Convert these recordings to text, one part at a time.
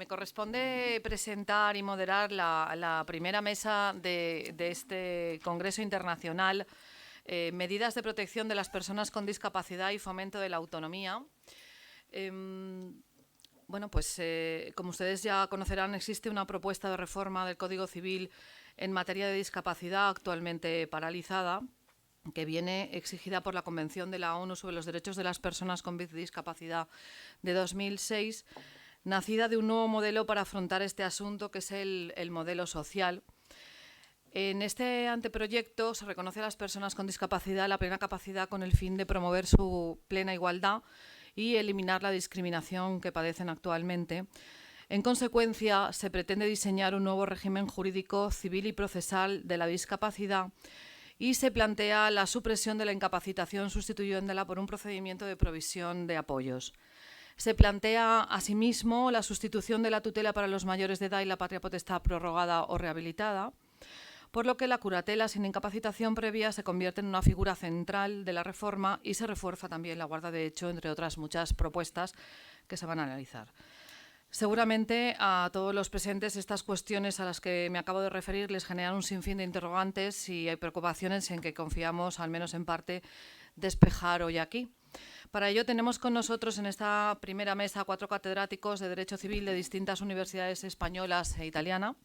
corresponde presentar y moderar la primera mesa de este Congreso Internacional, Medidas de Protección de las Personas con Discapacidad y Fomento de la Autonomía. Bueno, pues como ustedes ya conocerán, existe una propuesta de reforma del Código Civil en materia de discapacidad actualmente paralizada, que viene exigida por la Convención de la ONU sobre los Derechos de las Personas con Discapacidad de 2006, nacida de un nuevo modelo para afrontar este asunto, que es el modelo social. En este anteproyecto se reconoce a las personas con discapacidad la plena capacidad con el fin de promover su plena igualdad y eliminar la discriminación que padecen actualmente. En consecuencia, se pretende diseñar un nuevo régimen jurídico, civil y procesal de la discapacidad y se plantea la supresión de la incapacitación sustituyéndola por un procedimiento de provisión de apoyos. Se plantea, asimismo, la sustitución de la tutela para los mayores de edad y la patria potestad prorrogada o rehabilitada, por lo que la curatela sin incapacitación previa se convierte en una figura central de la reforma y se refuerza también la guarda de hecho, entre otras muchas propuestas que se van a analizar. Seguramente a todos los presentes estas cuestiones a las que me acabo de referir les generan un sinfín de interrogantes y hay preocupaciones en que confiamos, al menos en parte, despejar hoy aquí. Para ello tenemos con nosotros en esta primera mesa 4 catedráticos de Derecho Civil de distintas universidades españolas e italiana.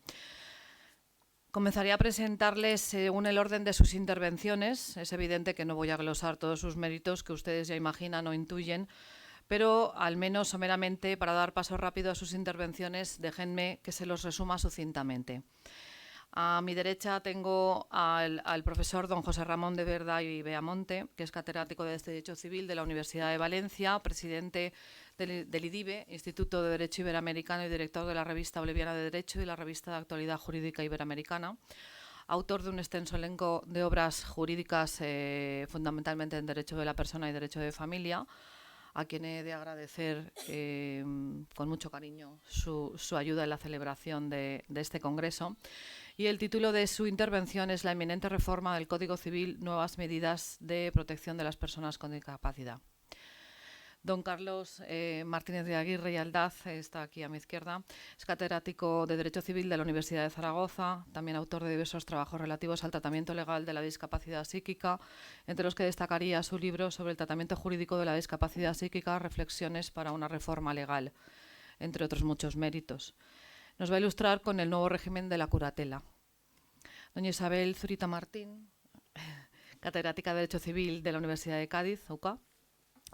Comenzaría a presentarles según el orden de sus intervenciones. Es evidente que no voy a glosar todos sus méritos que ustedes ya imaginan o intuyen, pero al menos someramente, para dar paso rápido a sus intervenciones, déjenme que se los resuma sucintamente. A mi derecha tengo al profesor don José Ramón de Verda y Beamonte, que es catedrático de Derecho Civil de la Universidad de Valencia, presidente del IDIBE, Instituto de Derecho Iberoamericano, y director de la revista Boliviana de Derecho y la revista de Actualidad Jurídica Iberoamericana, autor de un extenso elenco de obras jurídicas, fundamentalmente en Derecho de la Persona y Derecho de Familia, a quien he de agradecer con mucho cariño su ayuda en la celebración de este congreso. Y el título de su intervención es La inminente reforma del Código Civil, nuevas medidas de protección de las personas con discapacidad. Don Carlos Martínez de Aguirre y Aldaz está aquí a mi izquierda. Es catedrático de Derecho Civil de la Universidad de Zaragoza, también autor de diversos trabajos relativos al tratamiento legal de la discapacidad psíquica, entre los que destacaría su libro sobre el tratamiento jurídico de la discapacidad psíquica, reflexiones para una reforma legal, entre otros muchos méritos. Nos va a ilustrar con el nuevo régimen de la curatela. Doña Isabel Zurita Martín, catedrática de Derecho Civil de la Universidad de Cádiz, UCA,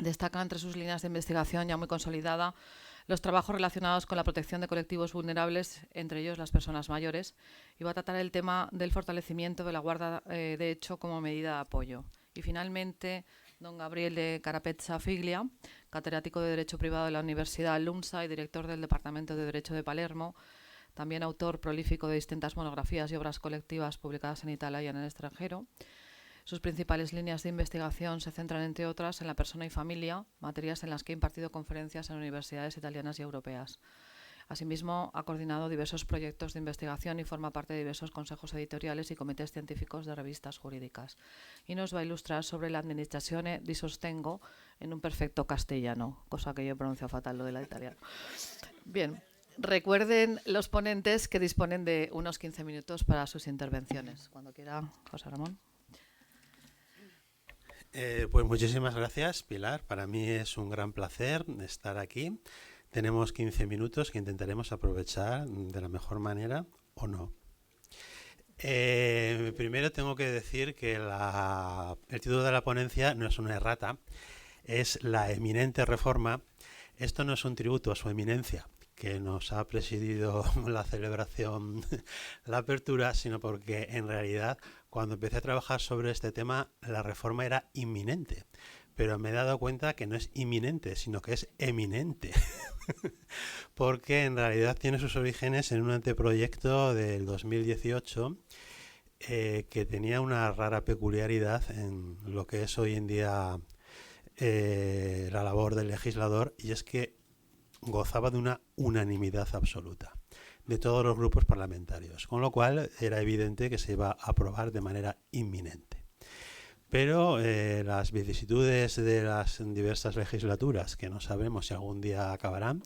destaca entre sus líneas de investigación ya muy consolidada los trabajos relacionados con la protección de colectivos vulnerables, entre ellos las personas mayores, y va a tratar el tema del fortalecimiento de la guarda de hecho como medida de apoyo. Y finalmente, don Gabriele Carapezza Figlia, catedrático de Derecho Privado de la Universidad LUMSA y director del Departamento de Derecho de Palermo, también autor prolífico de distintas monografías y obras colectivas publicadas en Italia y en el extranjero. Sus principales líneas de investigación se centran, entre otras, en la persona y familia, materias en las que ha impartido conferencias en universidades italianas y europeas. Asimismo, ha coordinado diversos proyectos de investigación y forma parte de diversos consejos editoriales y comités científicos de revistas jurídicas. Y nos va a ilustrar sobre la Amministrazione di Sostengo en un perfecto castellano, cosa que yo pronuncio fatal lo de la italiana. Bien, recuerden los ponentes que disponen de unos 15 minutos para sus intervenciones. Cuando quiera, José Ramón. Pues muchísimas gracias, Pilar. Para mí es un gran placer estar aquí. Tenemos 15 minutos que intentaremos aprovechar de la mejor manera o no. Primero tengo que decir que el título de la ponencia no es una errata, es La eminente reforma. Esto no es un tributo a su eminencia, que nos ha presidido la celebración, la apertura, sino porque en realidad cuando empecé a trabajar sobre este tema la reforma era inminente, pero me he dado cuenta que no es inminente, sino que es eminente, porque en realidad tiene sus orígenes en un anteproyecto del 2018 que tenía una rara peculiaridad en lo que es hoy en día la labor del legislador, y es que gozaba de una unanimidad absoluta de todos los grupos parlamentarios, con lo cual era evidente que se iba a aprobar de manera inminente. Pero las vicisitudes de las diversas legislaturas, que no sabemos si algún día acabarán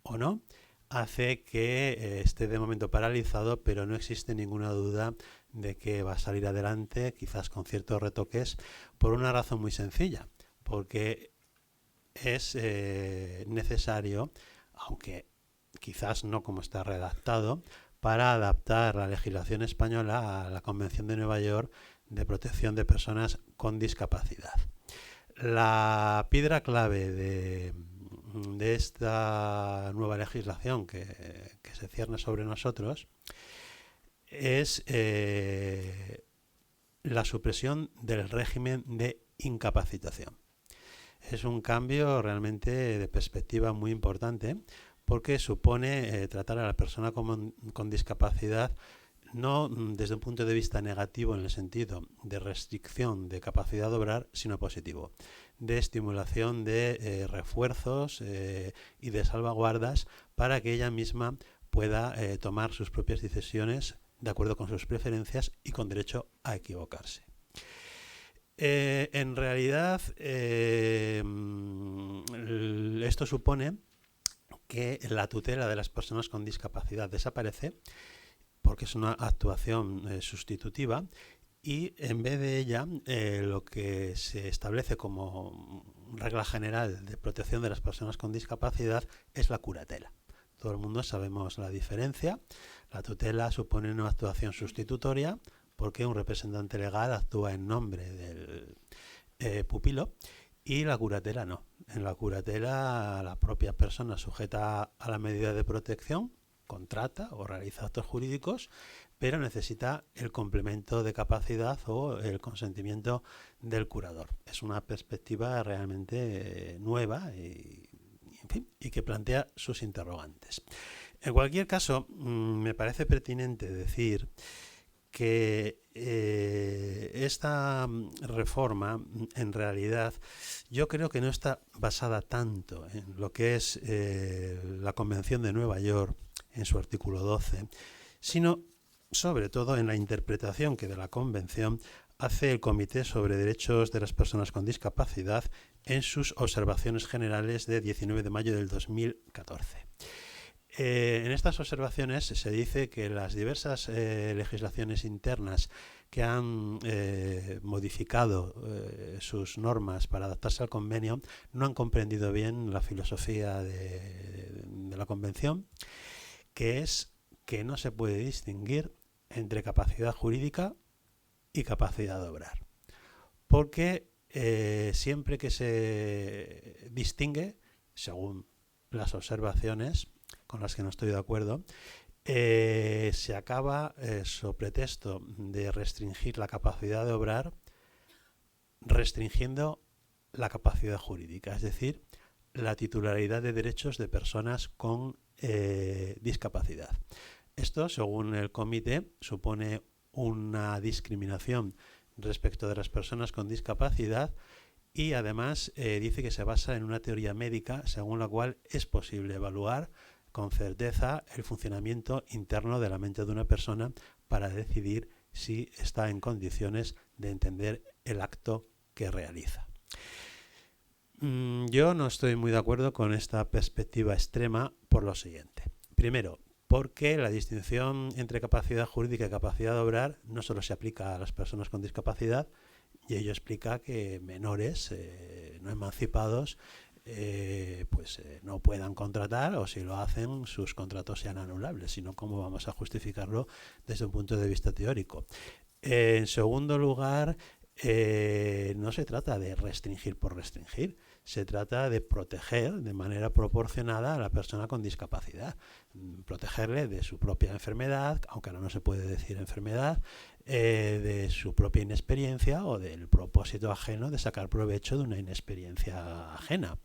o no, hace que esté de momento paralizado, pero no existe ninguna duda de que va a salir adelante, quizás con ciertos retoques, por una razón muy sencilla, porque es necesario, aunque quizás no como está redactado, para adaptar la legislación española a la Convención de Nueva York de protección de personas con discapacidad. La piedra clave de esta nueva legislación que se cierne sobre nosotros es la supresión del régimen de incapacitación. Es un cambio realmente de perspectiva muy importante porque supone tratar a la persona con discapacidad no desde un punto de vista negativo en el sentido de restricción de capacidad de obrar, sino positivo, de estimulación de refuerzos y de salvaguardas para que ella misma pueda tomar sus propias decisiones de acuerdo con sus preferencias y con derecho a equivocarse. En realidad, esto supone que la tutela de las personas con discapacidad desaparece porque es una actuación sustitutiva y en vez de ella lo que se establece como regla general de protección de las personas con discapacidad es la curatela. Todo el mundo sabemos la diferencia. La tutela supone una actuación sustitutoria porque un representante legal actúa en nombre del pupilo y la curatela no. En la curatela la propia persona sujeta a la medida de protección contrata o realiza actos jurídicos, pero necesita el complemento de capacidad o el consentimiento del curador. Es una perspectiva realmente nueva y que plantea sus interrogantes. En cualquier caso, me parece pertinente decir que esta reforma en realidad yo creo que no está basada tanto en lo que es la Convención de Nueva York en su artículo 12, sino sobre todo en la interpretación que de la Convención hace el Comité sobre Derechos de las Personas con Discapacidad en sus observaciones generales de 19 de mayo del 2014. En estas observaciones se dice que las diversas legislaciones internas que han modificado sus normas para adaptarse al convenio no han comprendido bien la filosofía de la Convención, que es que no se puede distinguir entre capacidad jurídica y capacidad de obrar. Porque siempre que se distingue, según las observaciones con las que no estoy de acuerdo, se acaba, sobre pretexto de restringir la capacidad de obrar, restringiendo la capacidad jurídica, es decir, la titularidad de derechos de personas con discapacidad. Esto, según el comité, supone una discriminación respecto de las personas con discapacidad y además dice que se basa en una teoría médica según la cual es posible evaluar con certeza el funcionamiento interno de la mente de una persona para decidir si está en condiciones de entender el acto que realiza. Yo no estoy muy de acuerdo con esta perspectiva extrema por lo siguiente. Primero, porque la distinción entre capacidad jurídica y capacidad de obrar no solo se aplica a las personas con discapacidad, y ello explica que menores no emancipados no puedan contratar, o si lo hacen sus contratos sean anulables, sino cómo vamos a justificarlo desde un punto de vista teórico. En segundo lugar, no se trata de restringir por restringir, se trata de proteger de manera proporcionada a la persona con discapacidad, protegerle de su propia enfermedad, aunque ahora no se puede decir enfermedad, de su propia inexperiencia o del propósito ajeno de sacar provecho de una inexperiencia ajena.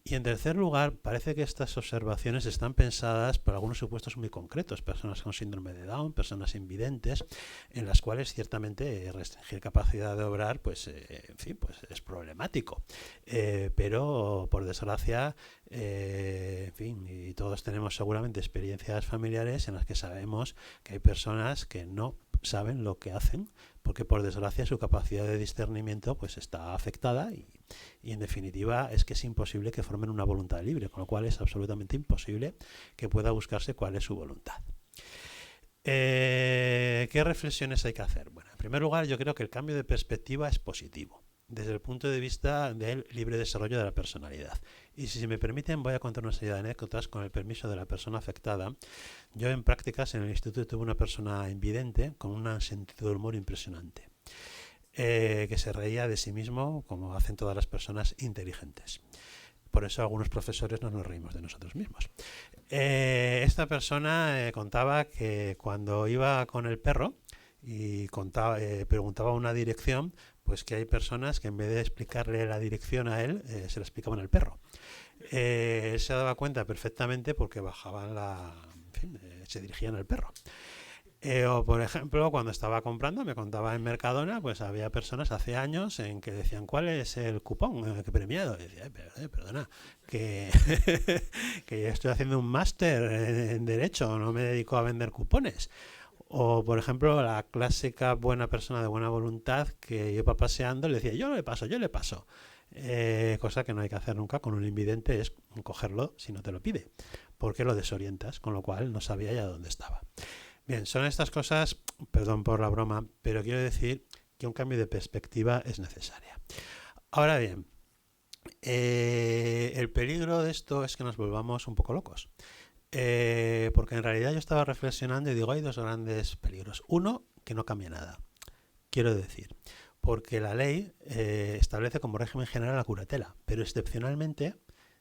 Y en tercer lugar, parece que estas observaciones están pensadas para algunos supuestos muy concretos, personas con síndrome de Down, personas invidentes, en las cuales ciertamente restringir capacidad de obrar pues es problemático. Pero por desgracia, y todos tenemos seguramente experiencias familiares en las que sabemos que hay personas que no saben lo que hacen, porque por desgracia su capacidad de discernimiento pues está afectada y en definitiva es que es imposible que formen una voluntad libre, con lo cual es absolutamente imposible que pueda buscarse cuál es su voluntad. ¿Qué reflexiones hay que hacer? Bueno, en primer lugar, yo creo que el cambio de perspectiva es positivo desde el punto de vista del libre desarrollo de la personalidad. Y si me permiten, voy a contar una serie de anécdotas con el permiso de la persona afectada. Yo en prácticas en el instituto tuve una persona invidente con un sentido del humor impresionante, que se reía de sí mismo como hacen todas las personas inteligentes. Por eso algunos profesores no nos reímos de nosotros mismos. Esta persona contaba que cuando iba con el perro y preguntaba una dirección, pues que hay personas que en vez de explicarle la dirección a él, se la explicaban al perro. Él se daba cuenta perfectamente porque bajaban se dirigían al perro. O por ejemplo, cuando estaba comprando, me contaba en Mercadona, pues había personas hace años en que decían ¿cuál es el cupón que premiado? Y decía, perdona, que, que yo estoy haciendo un máster en Derecho, no me dedico a vender cupones. O, por ejemplo, la clásica buena persona de buena voluntad que iba paseando le decía, yo le paso. Cosa que no hay que hacer nunca con un invidente, es cogerlo si no te lo pide, porque lo desorientas, con lo cual no sabía ya dónde estaba. Bien, son estas cosas, perdón por la broma, pero quiero decir que un cambio de perspectiva es necesaria. Ahora bien, el peligro de esto es que nos volvamos un poco locos. Porque en realidad yo estaba reflexionando y digo, hay dos grandes peligros. Uno, que no cambia nada. Quiero decir, porque la ley establece como régimen general la curatela, pero excepcionalmente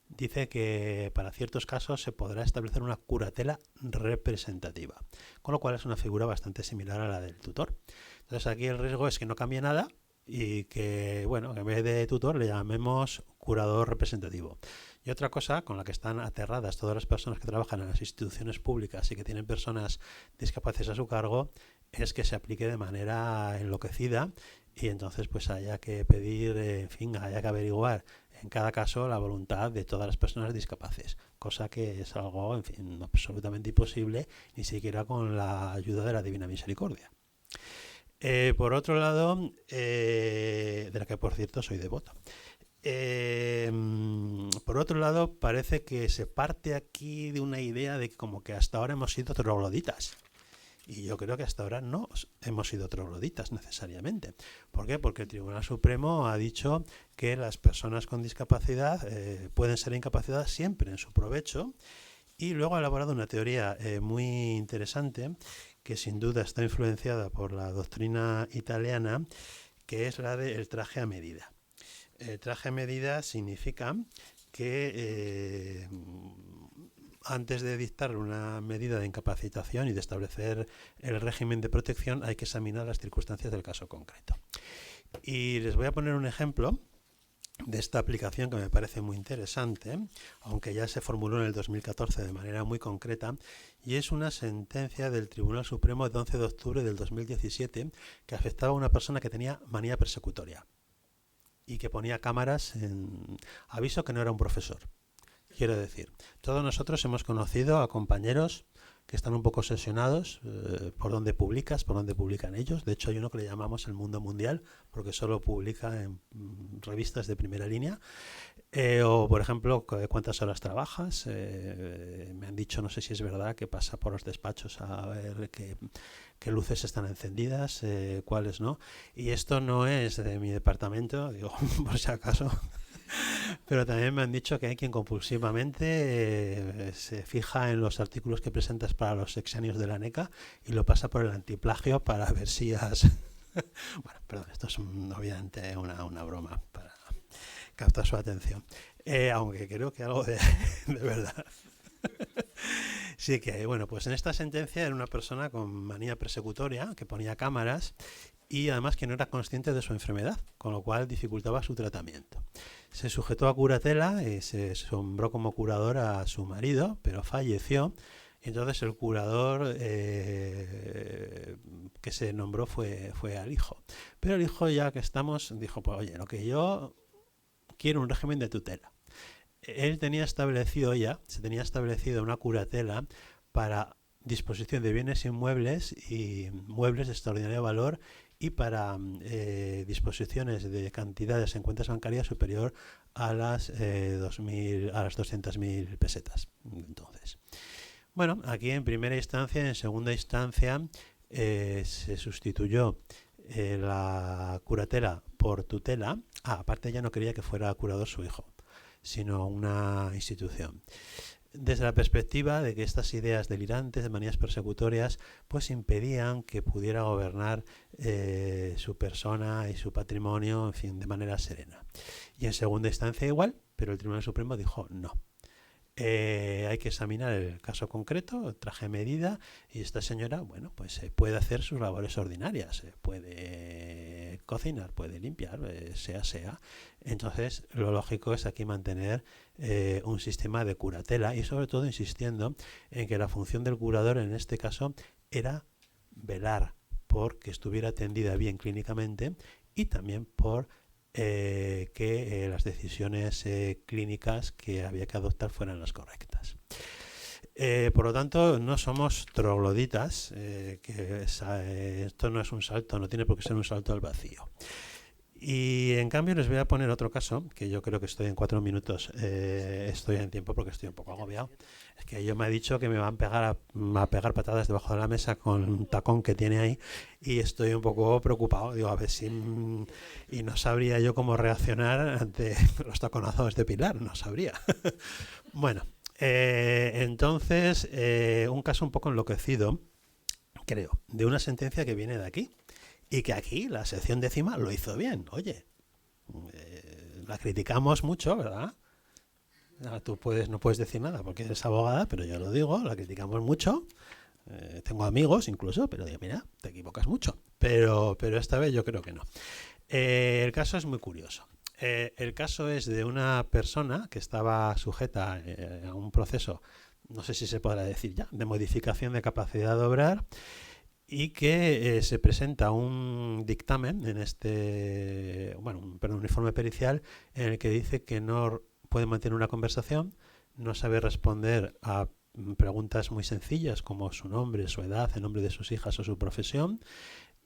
dice que para ciertos casos se podrá establecer una curatela representativa, con lo cual es una figura bastante similar a la del tutor. Entonces aquí el riesgo es que no cambie nada y que, bueno, en vez de tutor le llamemos curador representativo. Y otra cosa con la que están aterradas todas las personas que trabajan en las instituciones públicas y que tienen personas discapaces a su cargo es que se aplique de manera enloquecida y entonces pues haya que pedir, haya que averiguar en cada caso la voluntad de todas las personas discapaces, cosa que es algo, absolutamente imposible, ni siquiera con la ayuda de la Divina Misericordia. Por otro lado, de la que por cierto soy devoto. Por otro lado, parece que se parte aquí de una idea de que como que hasta ahora hemos sido trogloditas. Y yo creo que hasta ahora no hemos sido trogloditas necesariamente. ¿Por qué? Porque el Tribunal Supremo ha dicho que las personas con discapacidad pueden ser incapacitadas siempre en su provecho y luego ha elaborado una teoría muy interesante que sin duda está influenciada por la doctrina italiana, que es la del traje a medida. El traje a medida significa que antes de dictar una medida de incapacitación y de establecer el régimen de protección hay que examinar las circunstancias del caso concreto. Y les voy a poner un ejemplo de esta aplicación que me parece muy interesante, aunque ya se formuló en el 2014 de manera muy concreta, y es una sentencia del Tribunal Supremo del 11 de octubre del 2017 que afectaba a una persona que tenía manía persecutoria y que ponía cámaras en aviso que no era un profesor. Quiero decir, todos nosotros hemos conocido a compañeros que están un poco obsesionados por dónde publicas, por dónde publican ellos. De hecho, hay uno que le llamamos El Mundo Mundial, porque solo publica en revistas de primera línea. O, por ejemplo, cuántas horas trabajas. Me han dicho, no sé si es verdad, que pasa por los despachos a ver qué luces están encendidas, cuáles no. Y esto no es de mi departamento, digo, por si acaso. Pero también me han dicho que hay quien compulsivamente se fija en los artículos que presentas para los sexenios de la NECA y lo pasa por el antiplagio para ver si has... Bueno, perdón, esto es obviamente una broma para captar su atención. Aunque creo que algo de verdad. Sí que, bueno, pues en esta sentencia era una persona con manía persecutoria que ponía cámaras y además que no era consciente de su enfermedad, con lo cual dificultaba su tratamiento. Se sujetó a curatela y se nombró como curador a su marido, pero falleció. Y entonces el curador que se nombró fue al hijo. Pero el hijo, ya que estamos, dijo, pues oye, lo que yo quiero un régimen de tutela. Él se tenía establecido una curatela para disposición de bienes inmuebles y muebles de extraordinario valor y para disposiciones de cantidades en cuentas bancarias superior a las 200.000 pesetas. Entonces, bueno, aquí en primera instancia, en segunda instancia, se sustituyó la curatela por tutela. Aparte ya no quería que fuera curador su hijo, sino una institución. Desde la perspectiva de que estas ideas delirantes de manías persecutorias pues impedían que pudiera gobernar su persona y su patrimonio, en fin, de manera serena. Y en segunda instancia igual, pero el Tribunal Supremo dijo no. Hay que examinar el caso concreto, traje medida, y esta señora, bueno, pues puede hacer sus labores ordinarias, puede cocinar, puede limpiar, sea. Entonces, lo lógico es aquí mantener un sistema de curatela y sobre todo insistiendo en que la función del curador en este caso era velar por que estuviera atendida bien clínicamente y también por que las decisiones clínicas que había que adoptar fueran las correctas. Por lo tanto, no somos trogloditas, esto no es un salto, no tiene por qué ser un salto al vacío. Y en cambio les voy a poner otro caso, que yo creo que estoy en 4 minutos, estoy en tiempo porque estoy un poco agobiado. Es que yo me ha dicho que me van a pegar patadas debajo de la mesa con un tacón que tiene ahí y estoy un poco preocupado. Digo, a ver si... y no sabría yo cómo reaccionar ante los taconazos de Pilar, no sabría. Bueno, entonces, un caso un poco enloquecido, creo, de una sentencia que viene de aquí. Y que aquí la sección décima lo hizo bien. Oye, la criticamos mucho, ¿verdad? Tú no puedes decir nada porque eres abogada, pero yo lo digo, la criticamos mucho. Tengo amigos incluso, pero digo, mira, te equivocas mucho. Pero esta vez yo creo que no. El caso es muy curioso. El caso es de una persona que estaba sujeta a un proceso, no sé si se podrá decir ya, de modificación de capacidad de obrar, y que se presenta un dictamen en un informe pericial en el que dice que no puede mantener una conversación, no sabe responder a preguntas muy sencillas como su nombre, su edad, el nombre de sus hijas o su profesión,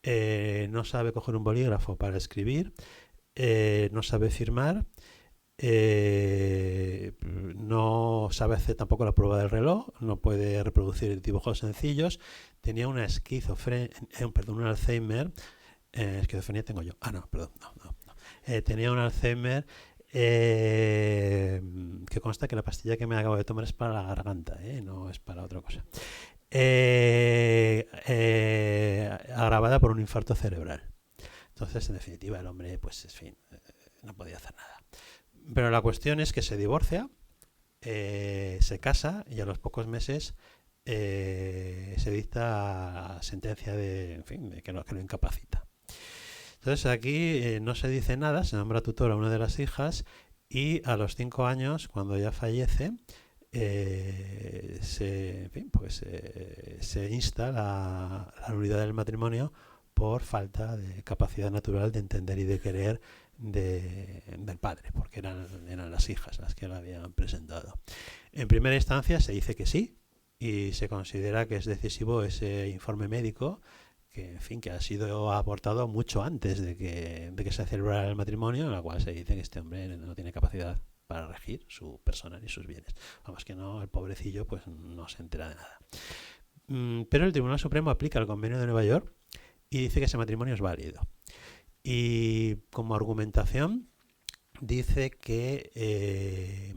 no sabe coger un bolígrafo para escribir, no sabe firmar, no sabe hacer tampoco la prueba del reloj, no puede reproducir dibujos sencillos, tenía una un Alzheimer, esquizofrenia tengo yo, tenía un Alzheimer que consta que la pastilla que me acabo de tomar es para la garganta, no es para otra cosa, agravada por un infarto cerebral. Entonces, en definitiva, el hombre, pues, en fin, no podía hacer nada. Pero la cuestión es que se divorcia, se casa y a los pocos meses se dicta sentencia de que lo incapacita. Entonces aquí no se dice nada, se nombra tutor a una de las hijas y a los 5 años, cuando ya fallece, se insta la nulidad del matrimonio por falta de capacidad natural de entender y de querer del padre, porque eran las hijas las que la habían presentado. En primera instancia se dice que sí y se considera que es decisivo ese informe médico que ha sido aportado mucho antes de que se celebrara el matrimonio, en la cual se dice que este hombre no tiene capacidad para regir su persona ni sus bienes. Vamos, que no, el pobrecillo pues no se entera de nada. Pero el Tribunal Supremo aplica el Convenio de Nueva York y dice que ese matrimonio es válido. Y como argumentación dice que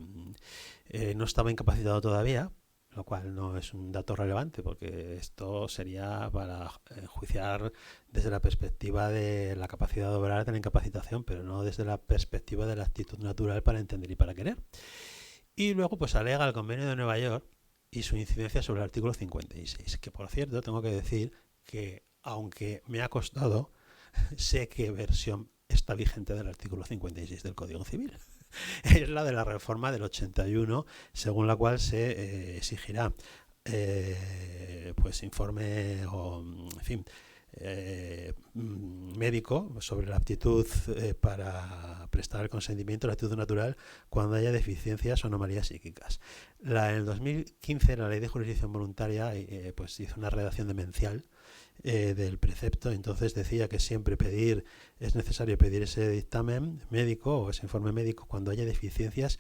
no estaba incapacitado todavía, lo cual no es un dato relevante porque esto sería para enjuiciar desde la perspectiva de la capacidad de obrar de la incapacitación, pero no desde la perspectiva de la actitud natural para entender y para querer. Y luego pues alega el Convenio de Nueva York y su incidencia sobre el artículo 56, que por cierto tengo que decir que aunque me ha costado, sé qué versión está vigente del artículo 56 del Código Civil. Es la de la reforma del 81, según la cual se exigirá pues informe o, en fin, médico sobre la aptitud para prestar el consentimiento, la aptitud natural, cuando haya deficiencias o anomalías psíquicas. En el 2015 la Ley de Jurisdicción Voluntaria pues hizo una redacción demencial del precepto. Entonces decía que siempre es necesario pedir ese dictamen médico o ese informe médico cuando haya deficiencias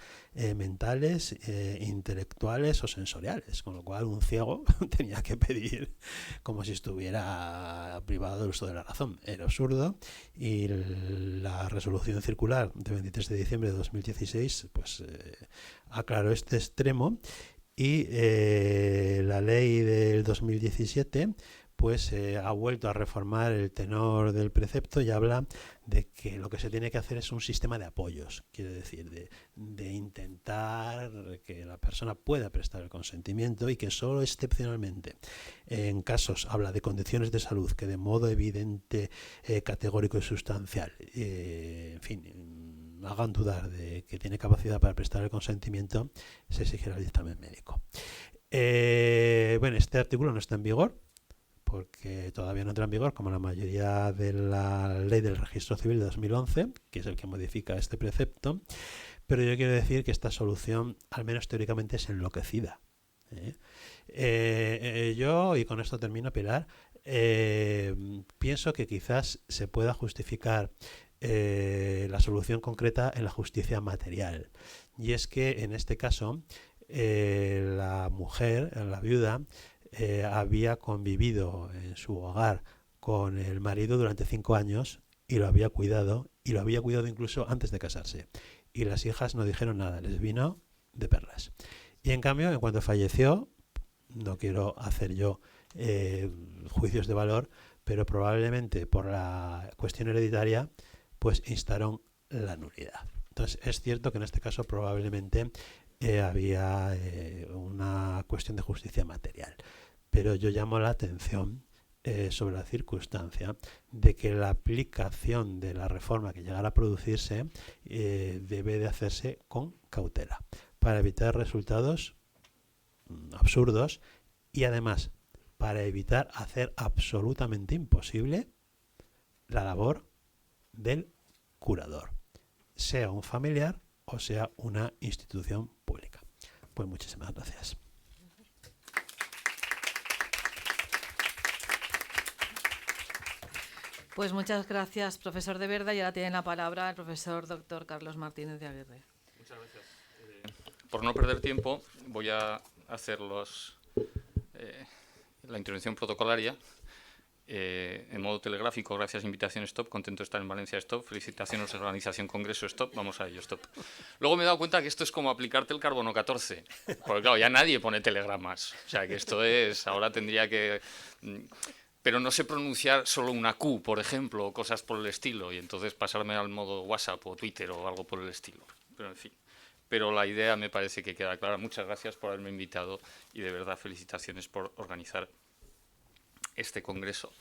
mentales, intelectuales o sensoriales, con lo cual un ciego tenía que pedir como si estuviera privado del uso de la razón. Era absurdo, y la resolución circular de 23 de diciembre de 2016 pues aclaró este extremo, y la ley del 2017 pues ha vuelto a reformar el tenor del precepto y habla de que lo que se tiene que hacer es un sistema de apoyos, quiere decir, de intentar que la persona pueda prestar el consentimiento, y que solo excepcionalmente, en casos, habla de condiciones de salud que de modo evidente, categórico y sustancial, en fin, hagan dudar de que tiene capacidad para prestar el consentimiento, se exigirá el dictamen médico. Bueno, este artículo no está en vigor, porque todavía no entra en vigor, como la mayoría de la Ley del Registro Civil de 2011, que es el que modifica este precepto, pero yo quiero decir que esta solución, al menos teóricamente, es enloquecida. Yo, y con esto termino, Pilar, pienso que quizás se pueda justificar la solución concreta en la justicia material, y es que en este caso la mujer, la viuda, había convivido en su hogar con el marido durante 5 años y lo había cuidado incluso antes de casarse, y las hijas no dijeron nada, les vino de perlas. Y en cambio, en cuanto falleció, no quiero hacer yo juicios de valor, pero probablemente por la cuestión hereditaria pues instaron la nulidad. Entonces es cierto que en este caso probablemente había una cuestión de justicia material, pero yo llamo la atención sobre la circunstancia de que la aplicación de la reforma que llegara a producirse debe de hacerse con cautela para evitar resultados absurdos, y además para evitar hacer absolutamente imposible la labor del curador, sea un familiar o sea una institución pública. Pues muchísimas gracias. Pues muchas gracias, profesor de Verda, y ahora tiene la palabra el profesor doctor Carlos Martínez de Aguirre. Muchas gracias. Por no perder tiempo, voy a hacer la intervención protocolaria en modo telegráfico. Gracias, invitación, stop. Contento de estar en Valencia, stop. Felicitaciones, organización, congreso, stop. Vamos a ello, stop. Luego me he dado cuenta que esto es como aplicarte el carbono 14. Porque claro, ya nadie pone telegramas. O sea, que esto es... Ahora tendría que... Pero no sé pronunciar solo una Q, por ejemplo, o cosas por el estilo. Y entonces pasarme al modo WhatsApp o Twitter o algo por el estilo. Pero en fin. Pero la idea me parece que queda clara. Muchas gracias por haberme invitado y de verdad felicitaciones por organizar este congreso.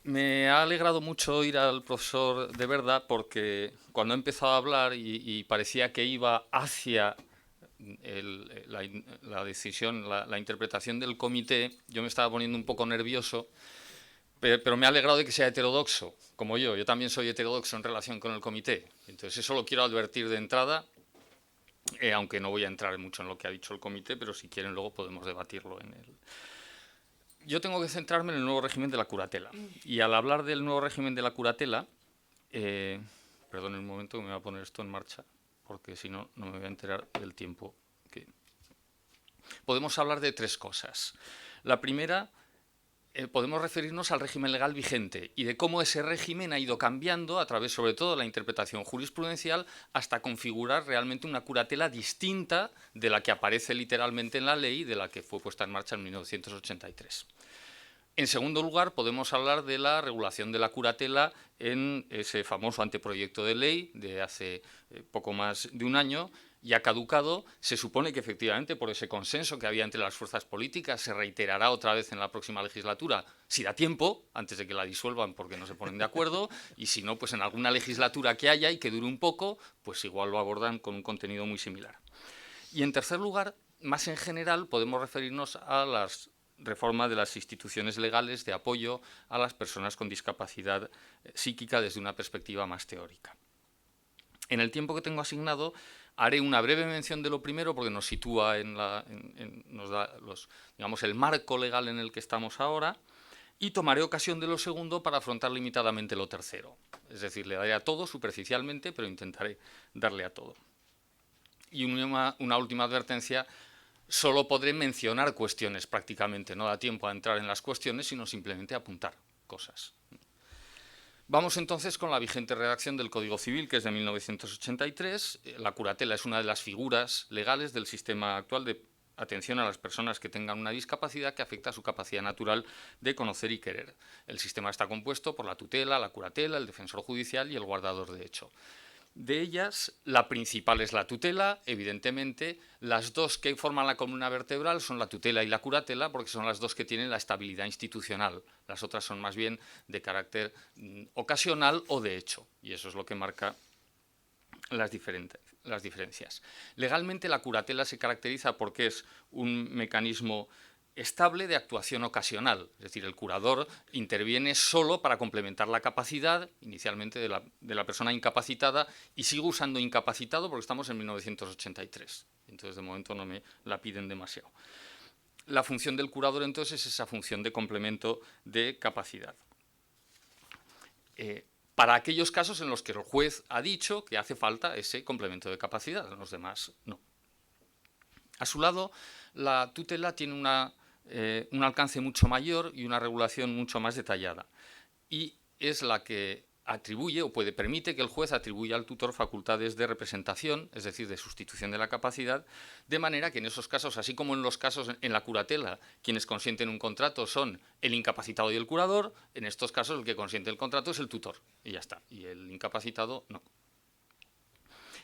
Me ha alegrado mucho oír al profesor de Verda, porque cuando he empezado a hablar y parecía que iba hacia la decisión, la interpretación del comité, yo me estaba poniendo un poco nervioso, pero me ha alegrado de que sea heterodoxo, como yo. Yo también soy heterodoxo en relación con el comité. Entonces eso lo quiero advertir de entrada, aunque no voy a entrar mucho en lo que ha dicho el comité, pero si quieren luego podemos debatirlo en el... Yo tengo que centrarme en el nuevo régimen de la curatela. Y al hablar del nuevo régimen de la curatela, perdón un momento que me voy a poner esto en marcha, porque si no, no me voy a enterar del tiempo. Podemos hablar de 3 cosas. La primera, podemos referirnos al régimen legal vigente y de cómo ese régimen ha ido cambiando a través, sobre todo, de la interpretación jurisprudencial, hasta configurar realmente una curatela distinta de la que aparece literalmente en la ley, de la que fue puesta en marcha en 1983. En segundo lugar, podemos hablar de la regulación de la curatela en ese famoso anteproyecto de ley de hace poco más de un año. Ya caducado, se supone que efectivamente por ese consenso que había entre las fuerzas políticas se reiterará otra vez en la próxima legislatura, si da tiempo, antes de que la disuelvan porque no se ponen de acuerdo, y si no, pues en alguna legislatura que haya y que dure un poco, pues igual lo abordan con un contenido muy similar. Y en tercer lugar, más en general, podemos referirnos a las reforma de las instituciones legales de apoyo a las personas con discapacidad psíquica desde una perspectiva más teórica. En el tiempo que tengo asignado haré una breve mención de lo primero porque nos sitúa nos da digamos, el marco legal en el que estamos ahora, y tomaré ocasión de lo segundo para afrontar limitadamente lo tercero. Es decir, le daré a todo superficialmente, pero intentaré darle a todo. Y una última advertencia: solo podré mencionar cuestiones prácticamente, no da tiempo a entrar en las cuestiones, sino simplemente apuntar cosas. Vamos entonces con la vigente redacción del Código Civil, que es de 1983. La curatela es una de las figuras legales del sistema actual de atención a las personas que tengan una discapacidad que afecta a su capacidad natural de conocer y querer. El sistema está compuesto por la tutela, la curatela, el defensor judicial y el guardador de hecho. De ellas, la principal es la tutela, evidentemente. Las dos que forman la columna vertebral son la tutela y la curatela, porque son las dos que tienen la estabilidad institucional. Las otras son más bien de carácter ocasional o de hecho, y eso es lo que marca las diferencias. Legalmente, la curatela se caracteriza porque es un mecanismo estable de actuación ocasional, es decir, el curador interviene solo para complementar la capacidad inicialmente de la persona incapacitada, y sigo usando incapacitado porque estamos en 1983, entonces de momento no me la piden demasiado. La función del curador entonces es esa función de complemento de capacidad. Para aquellos casos en los que el juez ha dicho que hace falta ese complemento de capacidad, en los demás no. A su lado, la tutela tiene un alcance mucho mayor y una regulación mucho más detallada, y es la que atribuye o permite que el juez atribuya al tutor facultades de representación, es decir, de sustitución de la capacidad, de manera que en esos casos, así como en los casos en la curatela, quienes consienten un contrato son el incapacitado y el curador, en estos casos el que consiente el contrato es el tutor, y ya está, y el incapacitado no.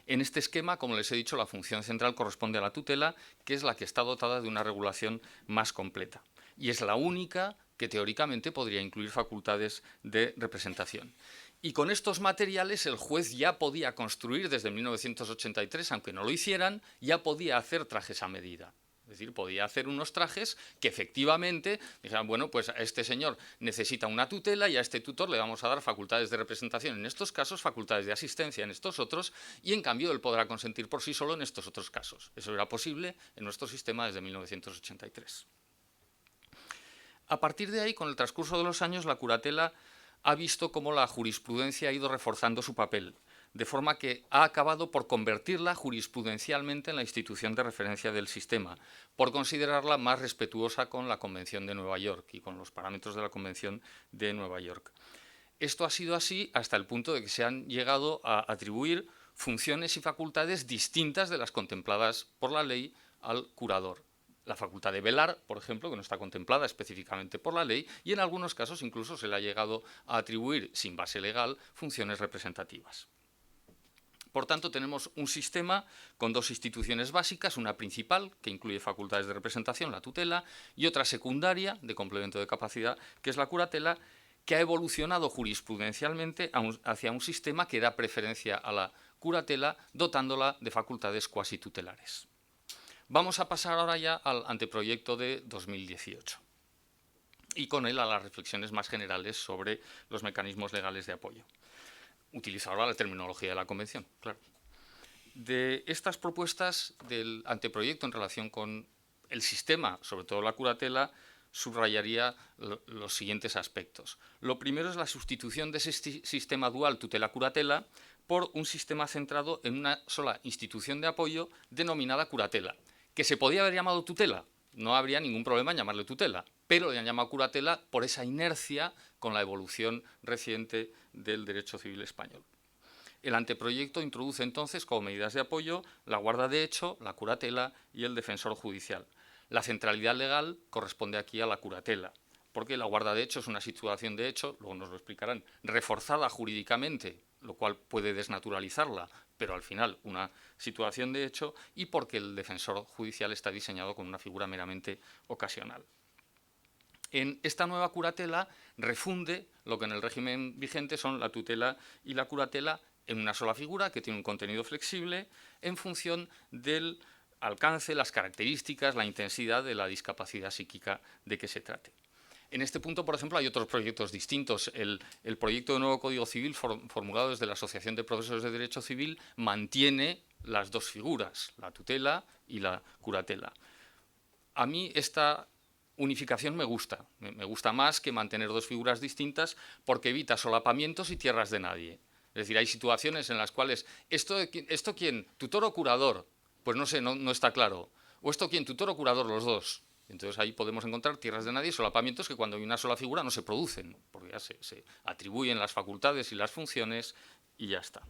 En este esquema, como les he dicho, la función central corresponde a la tutela, que es la que está dotada de una regulación más completa, y es la única que teóricamente podría incluir facultades de representación. Y con estos materiales el juez ya podía construir desde 1983, aunque no lo hicieran, ya podía hacer trajes a medida. Es decir, podía hacer unos trajes que efectivamente dijeran, bueno, pues a este señor necesita una tutela y a este tutor le vamos a dar facultades de representación en estos casos, facultades de asistencia en estos otros, y en cambio él podrá consentir por sí solo en estos otros casos. Eso era posible en nuestro sistema desde 1983. A partir de ahí, con el transcurso de los años, la curatela ha visto cómo la jurisprudencia ha ido reforzando su papel, de forma que ha acabado por convertirla jurisprudencialmente en la institución de referencia del sistema, por considerarla más respetuosa con la Convención de Nueva York y con los parámetros de la Convención de Nueva York. Esto ha sido así hasta el punto de que se han llegado a atribuir funciones y facultades distintas de las contempladas por la ley al curador. La facultad de velar, por ejemplo, que no está contemplada específicamente por la ley, y en algunos casos incluso se le ha llegado a atribuir, sin base legal, funciones representativas. Por tanto, tenemos un sistema con dos instituciones básicas, una principal, que incluye facultades de representación, la tutela, y otra secundaria, de complemento de capacidad, que es la curatela, que ha evolucionado jurisprudencialmente hacia un sistema que da preferencia a la curatela, dotándola de facultades cuasi tutelares. Vamos a pasar ahora ya al anteproyecto de 2018 y con él a las reflexiones más generales sobre los mecanismos legales de apoyo. Utilizo ahora la terminología de la Convención, claro. De estas propuestas del anteproyecto en relación con el sistema, sobre todo la curatela, subrayaría los siguientes aspectos. Lo primero es la sustitución de ese sistema dual tutela-curatela por un sistema centrado en una sola institución de apoyo denominada curatela, que se podía haber llamado tutela, no habría ningún problema en llamarle tutela, pero le han llamado curatela por esa inercia con la evolución reciente del derecho civil español. El anteproyecto introduce entonces como medidas de apoyo la guarda de hecho, la curatela y el defensor judicial. La centralidad legal corresponde aquí a la curatela, porque la guarda de hecho es una situación de hecho, luego nos lo explicarán, reforzada jurídicamente, lo cual puede desnaturalizarla, pero al final una situación de hecho, y porque el defensor judicial está diseñado con una figura meramente ocasional. En esta nueva curatela refunde lo que en el régimen vigente son la tutela y la curatela en una sola figura que tiene un contenido flexible en función del alcance, las características, la intensidad de la discapacidad psíquica de que se trate. En este punto, por ejemplo, hay otros proyectos distintos. El proyecto de nuevo Código Civil formulado desde la Asociación de Profesores de Derecho Civil mantiene las dos figuras, la tutela y la curatela. A mí esta unificación me gusta más que mantener dos figuras distintas porque evita solapamientos y tierras de nadie. Es decir, hay situaciones en las cuales, ¿esto quién? ¿Tutor o curador? Pues no sé, no está claro. ¿O esto quién? ¿Tutor o curador? Los dos. Entonces ahí podemos encontrar tierras de nadie y solapamientos que cuando hay una sola figura no se producen, porque ya se atribuyen las facultades y las funciones y ya está.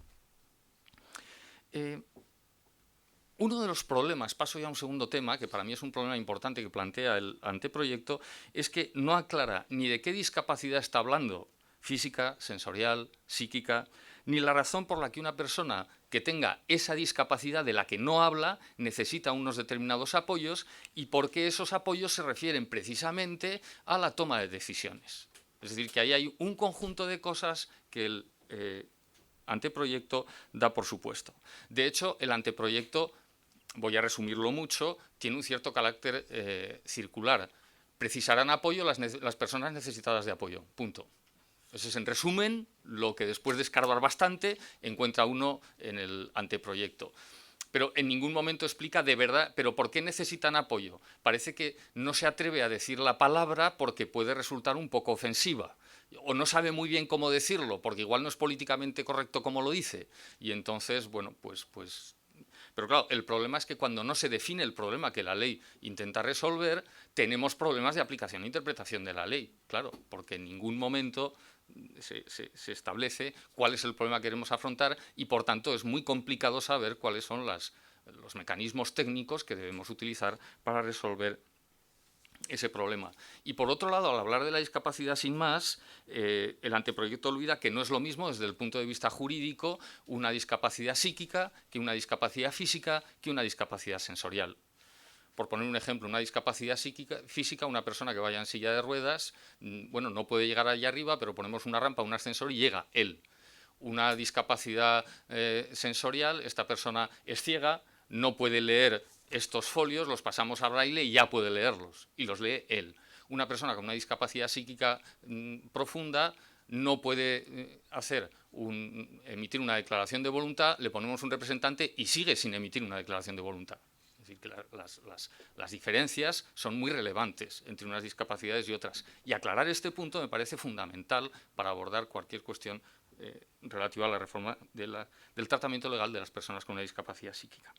Uno de los problemas, paso ya a un segundo tema, que para mí es un problema importante que plantea el anteproyecto, es que no aclara ni de qué discapacidad está hablando, física, sensorial, psíquica, ni la razón por la que una persona que tenga esa discapacidad de la que no habla necesita unos determinados apoyos y por qué esos apoyos se refieren precisamente a la toma de decisiones. Es decir, que ahí hay un conjunto de cosas que el anteproyecto da por supuesto. De hecho, el anteproyecto, voy a resumirlo mucho, tiene un cierto carácter circular. Precisarán apoyo las personas necesitadas de apoyo, punto. Eso es, en resumen, lo que después de escarbar bastante encuentra uno en el anteproyecto. Pero en ningún momento explica de verdad, ¿pero por qué necesitan apoyo? Parece que no se atreve a decir la palabra porque puede resultar un poco ofensiva. O no sabe muy bien cómo decirlo, porque igual no es políticamente correcto como lo dice. Y entonces, bueno, pues... Pero claro, el problema es que cuando no se define el problema que la ley intenta resolver, tenemos problemas de aplicación e interpretación de la ley. Claro, porque en ningún momento se establece cuál es el problema que queremos afrontar y, por tanto, es muy complicado saber cuáles son los mecanismos técnicos que debemos utilizar para resolver ese problema. Y por otro lado, al hablar de la discapacidad sin más, el anteproyecto olvida que no es lo mismo desde el punto de vista jurídico una discapacidad psíquica que una discapacidad física que una discapacidad sensorial. Por poner un ejemplo, una discapacidad física, una persona que vaya en silla de ruedas, bueno, no puede llegar allá arriba, pero ponemos una rampa, un ascensor y llega él. Una discapacidad sensorial, esta persona es ciega, no puede leer estos folios, los pasamos a braille y ya puede leerlos, y los lee él. Una persona con una discapacidad psíquica profunda no puede emitir una declaración de voluntad, le ponemos un representante y sigue sin emitir una declaración de voluntad. Es decir, que las diferencias son muy relevantes entre unas discapacidades y otras. Y aclarar este punto me parece fundamental para abordar cualquier cuestión relativa a la reforma del tratamiento legal de las personas con una discapacidad psíquica.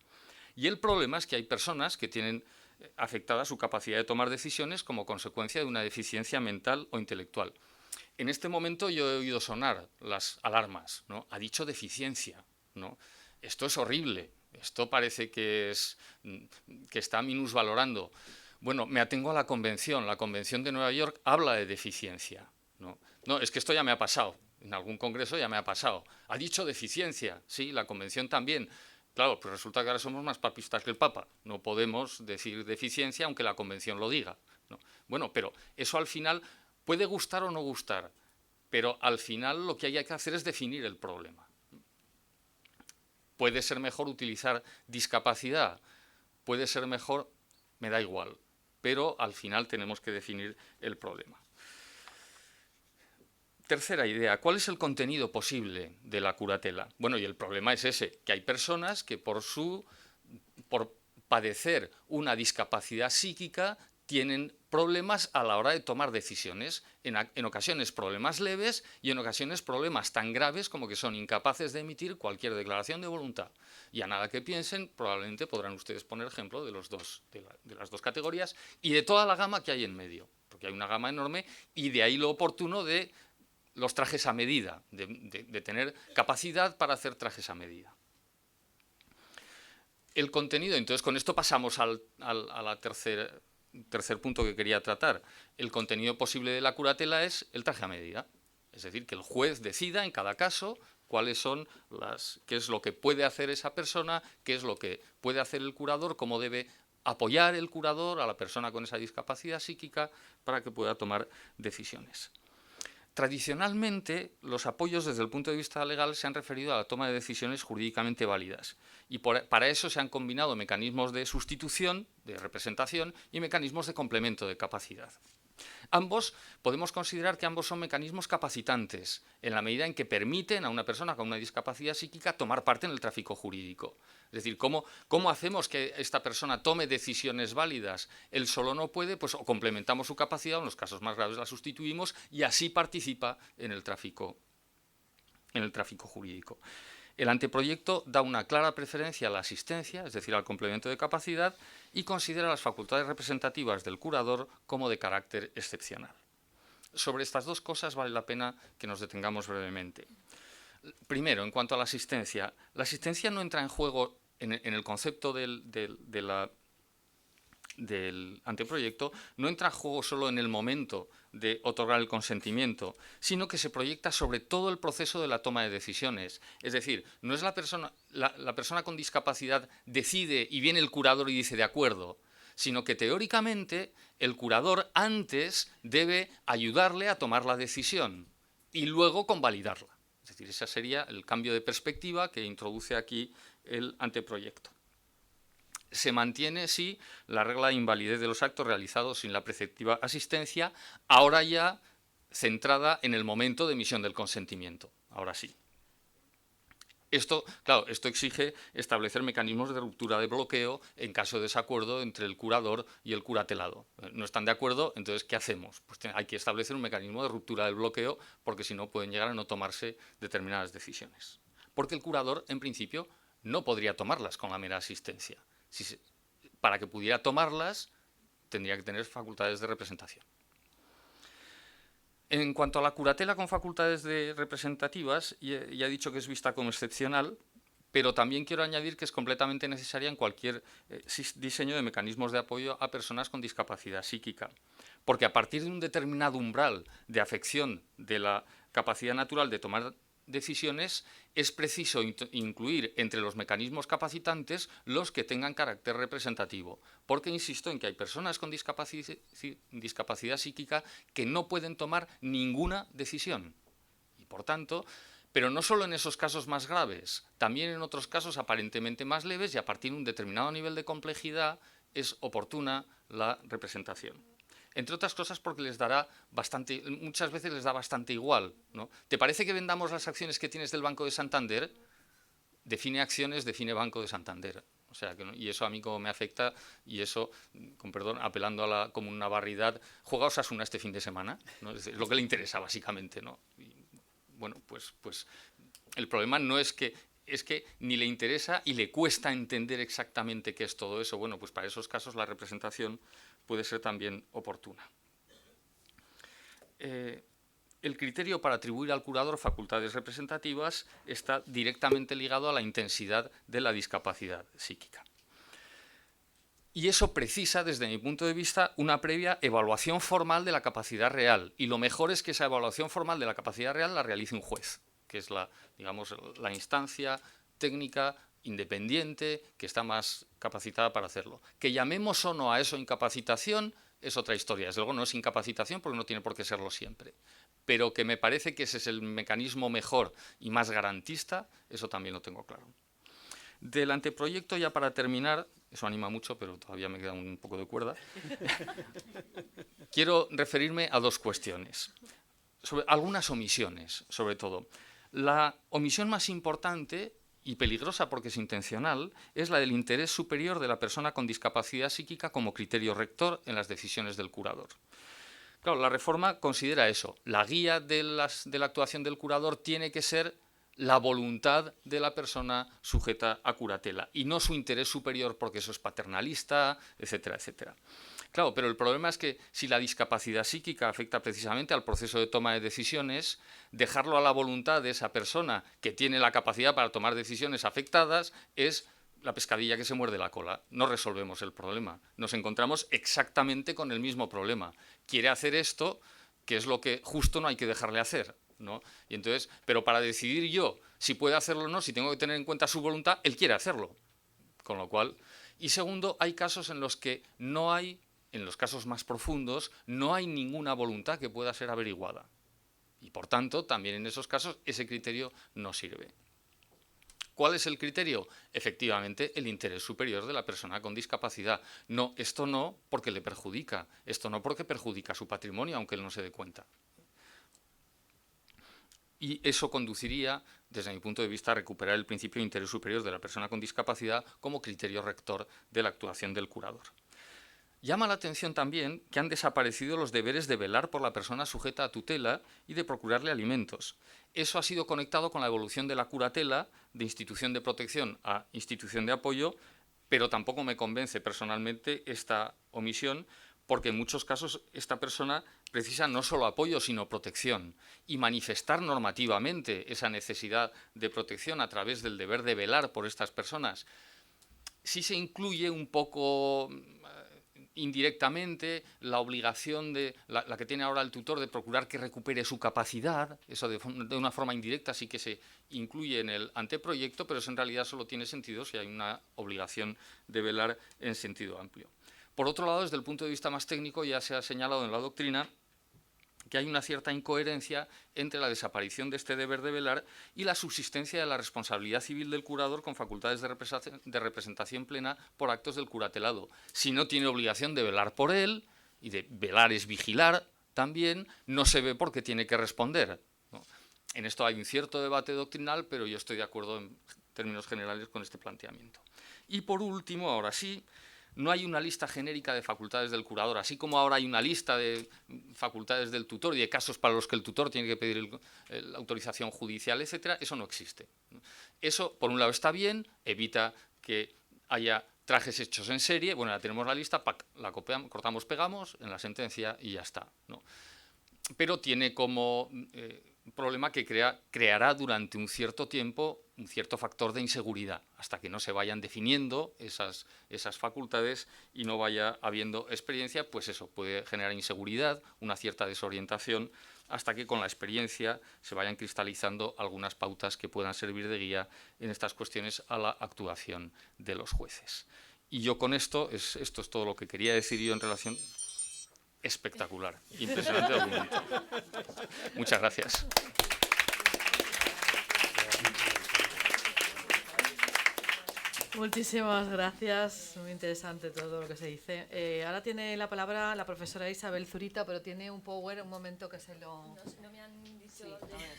Y el problema es que hay personas que tienen afectada su capacidad de tomar decisiones como consecuencia de una deficiencia mental o intelectual. En este momento yo he oído sonar las alarmas, ¿no? Ha dicho deficiencia, ¿no? Esto es horrible. Esto parece que está minusvalorando. Bueno, me atengo a la Convención. La Convención de Nueva York habla de deficiencia. No, es que esto ya me ha pasado. En algún congreso ya me ha pasado. Ha dicho deficiencia. Sí, la Convención también. Claro, pues resulta que ahora somos más papistas que el Papa. No podemos decir deficiencia aunque la Convención lo diga, ¿no? Bueno, pero eso al final puede gustar o no gustar. Pero al final lo que hay que hacer es definir el problema. ¿Puede ser mejor utilizar discapacidad? ¿Puede ser mejor? Me da igual. Pero al final tenemos que definir el problema. Tercera idea, ¿cuál es el contenido posible de la curatela? Bueno, y el problema es ese, que hay personas que por padecer una discapacidad psíquica tienen problemas a la hora de tomar decisiones, en ocasiones problemas leves y en ocasiones problemas tan graves como que son incapaces de emitir cualquier declaración de voluntad. Y a nada que piensen, probablemente podrán ustedes poner ejemplo de las dos categorías y de toda la gama que hay en medio, porque hay una gama enorme y de ahí lo oportuno de los trajes a medida, de tener capacidad para hacer trajes a medida. El contenido, entonces con esto pasamos al tercer punto que quería tratar. El contenido posible de la curatela es el traje a medida. Es decir, que el juez decida en cada caso qué es lo que puede hacer esa persona, qué es lo que puede hacer el curador, cómo debe apoyar el curador a la persona con esa discapacidad psíquica para que pueda tomar decisiones. Tradicionalmente, los apoyos desde el punto de vista legal se han referido a la toma de decisiones jurídicamente válidas y para eso se han combinado mecanismos de sustitución, de representación y mecanismos de complemento de capacidad. Podemos considerar que ambos son mecanismos capacitantes, en la medida en que permiten a una persona con una discapacidad psíquica tomar parte en el tráfico jurídico. Es decir, ¿cómo hacemos que esta persona tome decisiones válidas? Él solo no puede, pues o complementamos su capacidad, o en los casos más graves la sustituimos, y así participa en el tráfico jurídico. El anteproyecto da una clara preferencia a la asistencia, es decir, al complemento de capacidad, y considera las facultades representativas del curador como de carácter excepcional. Sobre estas dos cosas vale la pena que nos detengamos brevemente. Primero, en cuanto a la asistencia no entra en juego en el concepto del anteproyecto, no entra en juego solo en el momento de otorgar el consentimiento, sino que se proyecta sobre todo el proceso de la toma de decisiones. Es decir, no es la persona con discapacidad decide y viene el curador y dice de acuerdo, sino que teóricamente el curador antes debe ayudarle a tomar la decisión y luego convalidarla. Es decir, ese sería el cambio de perspectiva que introduce aquí el anteproyecto. Se mantiene, sí, la regla de invalidez de los actos realizados sin la preceptiva asistencia, ahora ya centrada en el momento de emisión del consentimiento. Ahora sí. Esto exige establecer mecanismos de ruptura de bloqueo en caso de desacuerdo entre el curador y el curatelado. No están de acuerdo, entonces, ¿qué hacemos? Pues hay que establecer un mecanismo de ruptura del bloqueo, porque si no pueden llegar a no tomarse determinadas decisiones. Porque el curador, en principio, no podría tomarlas con la mera asistencia. Para que pudiera tomarlas, tendría que tener facultades de representación. En cuanto a la curatela con facultades representativas, ya he dicho que es vista como excepcional, pero también quiero añadir que es completamente necesaria en cualquier diseño de mecanismos de apoyo a personas con discapacidad psíquica. Porque a partir de un determinado umbral de afección de la capacidad natural de tomar decisiones, es preciso incluir entre los mecanismos capacitantes los que tengan carácter representativo, porque insisto en que hay personas con discapacidad psíquica que no pueden tomar ninguna decisión. Y por tanto, pero no solo en esos casos más graves, también en otros casos aparentemente más leves y a partir de un determinado nivel de complejidad es oportuna la representación. Entre otras cosas porque muchas veces les da bastante igual, ¿no? ¿Te parece que vendamos las acciones que tienes del Banco de Santander? Define acciones, define Banco de Santander. O sea, y eso a mí como me afecta, y eso, con perdón, apelando a la común navarridad, ¿juega Osasuna este fin de semana? ¿No? Es lo que le interesa, básicamente, ¿no? Y, bueno, pues el problema no es que ni le interesa y le cuesta entender exactamente qué es todo eso. Bueno, pues para esos casos la representación puede ser también oportuna. El criterio para atribuir al curador facultades representativas está directamente ligado a la intensidad de la discapacidad psíquica. Y eso precisa, desde mi punto de vista, una previa evaluación formal de la capacidad real. Y lo mejor es que esa evaluación formal de la capacidad real la realice un juez, que es la instancia técnica independiente que está más capacitada para hacerlo. Que llamemos o no a eso incapacitación es otra historia. Desde luego no es incapacitación porque no tiene por qué serlo siempre. Pero que me parece que ese es el mecanismo mejor y más garantista, eso también lo tengo claro. Del anteproyecto, ya para terminar, eso anima mucho, pero todavía me queda un poco de cuerda, quiero referirme a dos cuestiones. Sobre algunas omisiones, sobre todo. La omisión más importante y peligrosa porque es intencional, es la del interés superior de la persona con discapacidad psíquica como criterio rector en las decisiones del curador. Claro, la reforma considera eso. La guía de la actuación del curador tiene que ser la voluntad de la persona sujeta a curatela y no su interés superior porque eso es paternalista, etcétera, etcétera. Claro, pero el problema es que si la discapacidad psíquica afecta precisamente al proceso de toma de decisiones, dejarlo a la voluntad de esa persona que tiene la capacidad para tomar decisiones afectadas es la pescadilla que se muerde la cola. No resolvemos el problema. Nos encontramos exactamente con el mismo problema. Quiere hacer esto, que es lo que justo no hay que dejarle hacer, ¿no? Y entonces, pero para decidir yo si puede hacerlo o no, si tengo que tener en cuenta su voluntad, él quiere hacerlo. Con lo cual, y segundo, hay casos en los que no hay, en los casos más profundos, no hay ninguna voluntad que pueda ser averiguada. Y por tanto, también en esos casos, ese criterio no sirve. ¿Cuál es el criterio? Efectivamente, el interés superior de la persona con discapacidad. No, esto no porque le perjudica, esto no porque perjudica su patrimonio, aunque él no se dé cuenta. Y eso conduciría, desde mi punto de vista, a recuperar el principio de interés superior de la persona con discapacidad como criterio rector de la actuación del curador. Llama la atención también que han desaparecido los deberes de velar por la persona sujeta a tutela y de procurarle alimentos. Eso ha sido conectado con la evolución de la curatela, de institución de protección a institución de apoyo, pero tampoco me convence personalmente esta omisión, porque en muchos casos esta persona precisa no solo apoyo, sino protección. Y manifestar normativamente esa necesidad de protección a través del deber de velar por estas personas, sí se incluye un poco indirectamente la obligación de la que tiene ahora el tutor de procurar que recupere su capacidad. Eso de una forma indirecta sí que se incluye en el anteproyecto, pero eso en realidad solo tiene sentido si hay una obligación de velar en sentido amplio. Por otro lado, desde el punto de vista más técnico, ya se ha señalado en la doctrina que hay una cierta incoherencia entre la desaparición de este deber de velar y la subsistencia de la responsabilidad civil del curador con facultades de representación plena por actos del curatelado. Si no tiene obligación de velar por él, y de velar es vigilar también, no se ve por qué tiene que responder, ¿no? En esto hay un cierto debate doctrinal, pero yo estoy de acuerdo en términos generales con este planteamiento. Y por último, ahora sí, no hay una lista genérica de facultades del curador, así como ahora hay una lista de facultades del tutor y de casos para los que el tutor tiene que pedir la autorización judicial, etcétera. Eso no existe. Eso, por un lado, está bien, evita que haya trajes hechos en serie. Bueno, ya tenemos la lista, la copiamos, cortamos, pegamos en la sentencia y ya está, ¿no? Pero tiene como problema que creará durante un cierto tiempo un cierto factor de inseguridad, hasta que no se vayan definiendo esas facultades y no vaya habiendo experiencia, pues eso puede generar inseguridad, una cierta desorientación, hasta que con la experiencia se vayan cristalizando algunas pautas que puedan servir de guía en estas cuestiones a la actuación de los jueces. Y yo con esto es todo lo que quería decir yo en relación. Espectacular, impresionante documento. Muchas gracias. Muchísimas gracias, muy interesante todo lo que se dice. Ahora tiene la palabra la profesora Isabel Zurita, pero tiene un power, un momento que se lo... No me han dicho... Sí, a ver.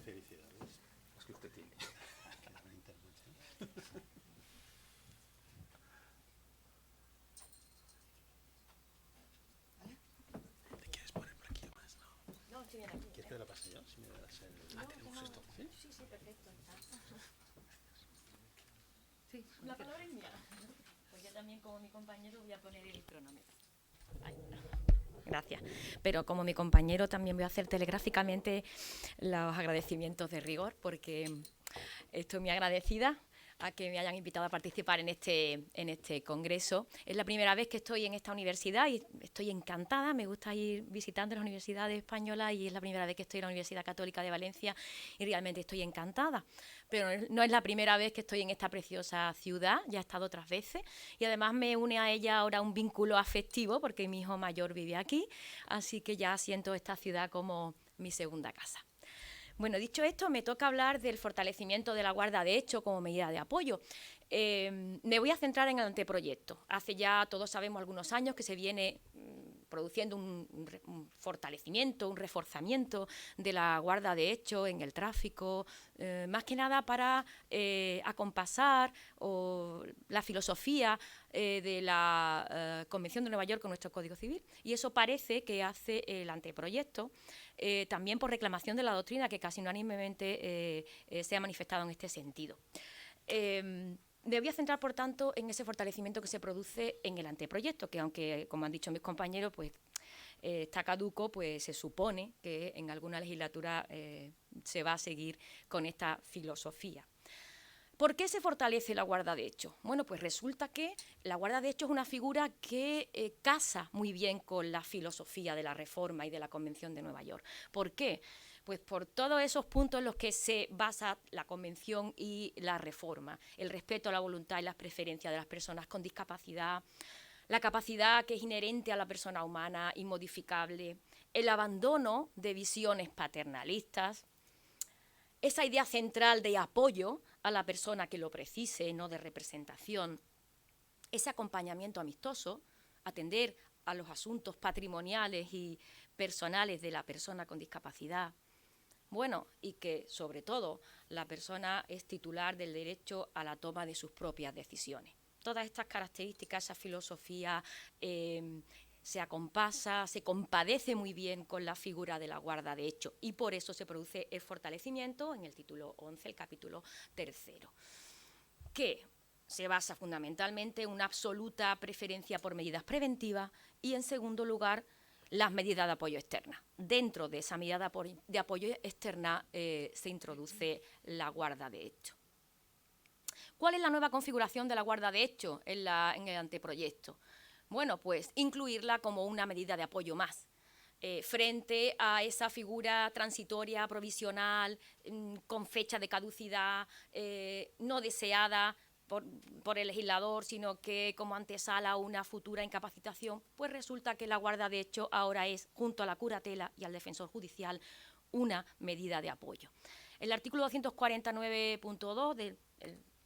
Felicidades. Es que usted tiene. ¿Te quieres poner por aquí más? No. No, estoy bien aquí. ¿Quieres que te la pase yo? Si me das el... No, tenemos esto. ¿Sí? Sí, perfecto. Está. Sí, La palabra es mía. Pues yo también, como mi compañero, voy a poner el cronómetro. Ahí. Gracias. Pero como mi compañero, también voy a hacer telegráficamente los agradecimientos de rigor, porque estoy muy agradecida a que me hayan invitado a participar en este congreso. Es la primera vez que estoy en esta universidad y estoy encantada. Me gusta ir visitando las universidades españolas y es la primera vez que estoy en la Universidad Católica de Valencia y realmente estoy encantada. Pero no es la primera vez que estoy en esta preciosa ciudad, ya he estado otras veces y además me une a ella ahora un vínculo afectivo porque mi hijo mayor vive aquí, así que ya siento esta ciudad como mi segunda casa. Bueno, dicho esto, me toca hablar del fortalecimiento de la guarda de hecho como medida de apoyo. Me voy a centrar en el anteproyecto. Hace ya, todos sabemos, algunos años que se viene produciendo un fortalecimiento, un reforzamiento de la guarda de hecho en el tráfico, más que nada para acompasar la filosofía de la Convención de Nueva York con nuestro Código Civil. Y eso parece que hace el anteproyecto, también por reclamación de la doctrina, que casi unánimemente se ha manifestado en este sentido. Me voy a centrar, por tanto, en ese fortalecimiento que se produce en el anteproyecto, que aunque, como han dicho mis compañeros, pues está caduco, pues se supone que en alguna legislatura se va a seguir con esta filosofía. ¿Por qué se fortalece la guarda de hecho? Bueno, pues resulta que la guarda de hecho es una figura que casa muy bien con la filosofía de la Reforma y de la Convención de Nueva York. ¿Por qué? Pues por todos esos puntos en los que se basa la Convención y la Reforma. El respeto a la voluntad y las preferencias de las personas con discapacidad, la capacidad que es inherente a la persona humana, inmodificable, el abandono de visiones paternalistas, esa idea central de apoyo a la persona que lo precise, no de representación, ese acompañamiento amistoso, atender a los asuntos patrimoniales y personales de la persona con discapacidad. Bueno, y que, sobre todo, la persona es titular del derecho a la toma de sus propias decisiones. Todas estas características, esa filosofía se acompasa, se compadece muy bien con la figura de la guarda de hecho, y por eso se produce el fortalecimiento en el título 11, el capítulo 3, que se basa fundamentalmente en una absoluta preferencia por medidas preventivas y, en segundo lugar, las medidas de apoyo externa. Dentro de esa medida de apoyo externa se introduce la guarda de hecho. ¿Cuál es la nueva configuración de la guarda de hecho en el anteproyecto? Bueno, pues incluirla como una medida de apoyo más, frente a esa figura transitoria, provisional, con fecha de caducidad, no deseada por el legislador, sino que como antesala a una futura incapacitación, pues resulta que la guarda de hecho ahora es, junto a la curatela y al defensor judicial, una medida de apoyo. El artículo 249.2 del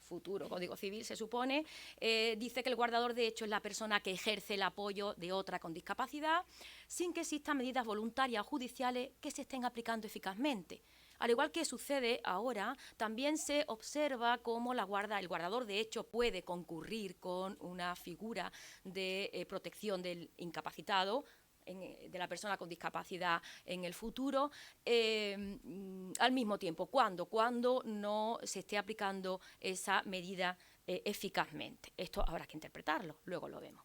futuro Código Civil, se supone, dice que el guardador de hecho es la persona que ejerce el apoyo de otra con discapacidad sin que existan medidas voluntarias o judiciales que se estén aplicando eficazmente. Al igual que sucede ahora, también se observa cómo el guardador de hecho puede concurrir con una figura de protección del incapacitado, de la persona con discapacidad en el futuro, al mismo tiempo. Cuando no se esté aplicando esa medida eficazmente. Esto habrá que interpretarlo, luego lo vemos.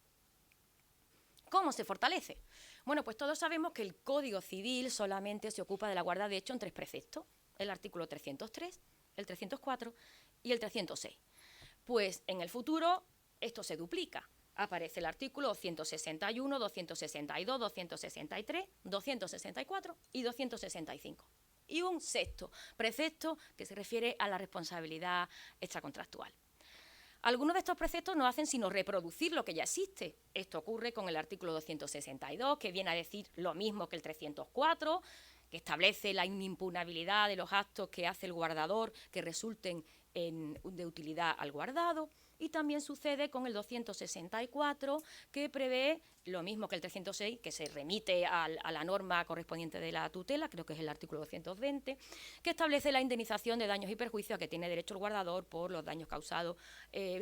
¿Cómo se fortalece? Bueno, pues todos sabemos que el Código Civil solamente se ocupa de la guarda de hecho en 3 preceptos, el artículo 303, el 304 y el 306. Pues en el futuro esto se duplica. Aparece el artículo 261, 262, 263, 264 y 265. Y un sexto precepto que se refiere a la responsabilidad extracontractual. Algunos de estos preceptos no hacen sino reproducir lo que ya existe. Esto ocurre con el artículo 262, que viene a decir lo mismo que el 304, que establece la inimpugnabilidad de los actos que hace el guardador que resulten de utilidad al guardado. Y también sucede con el 264, que prevé lo mismo que el 306, que se remite a la norma correspondiente de la tutela, creo que es el artículo 220, que establece la indemnización de daños y perjuicios a que tiene derecho el guardador por los daños causados,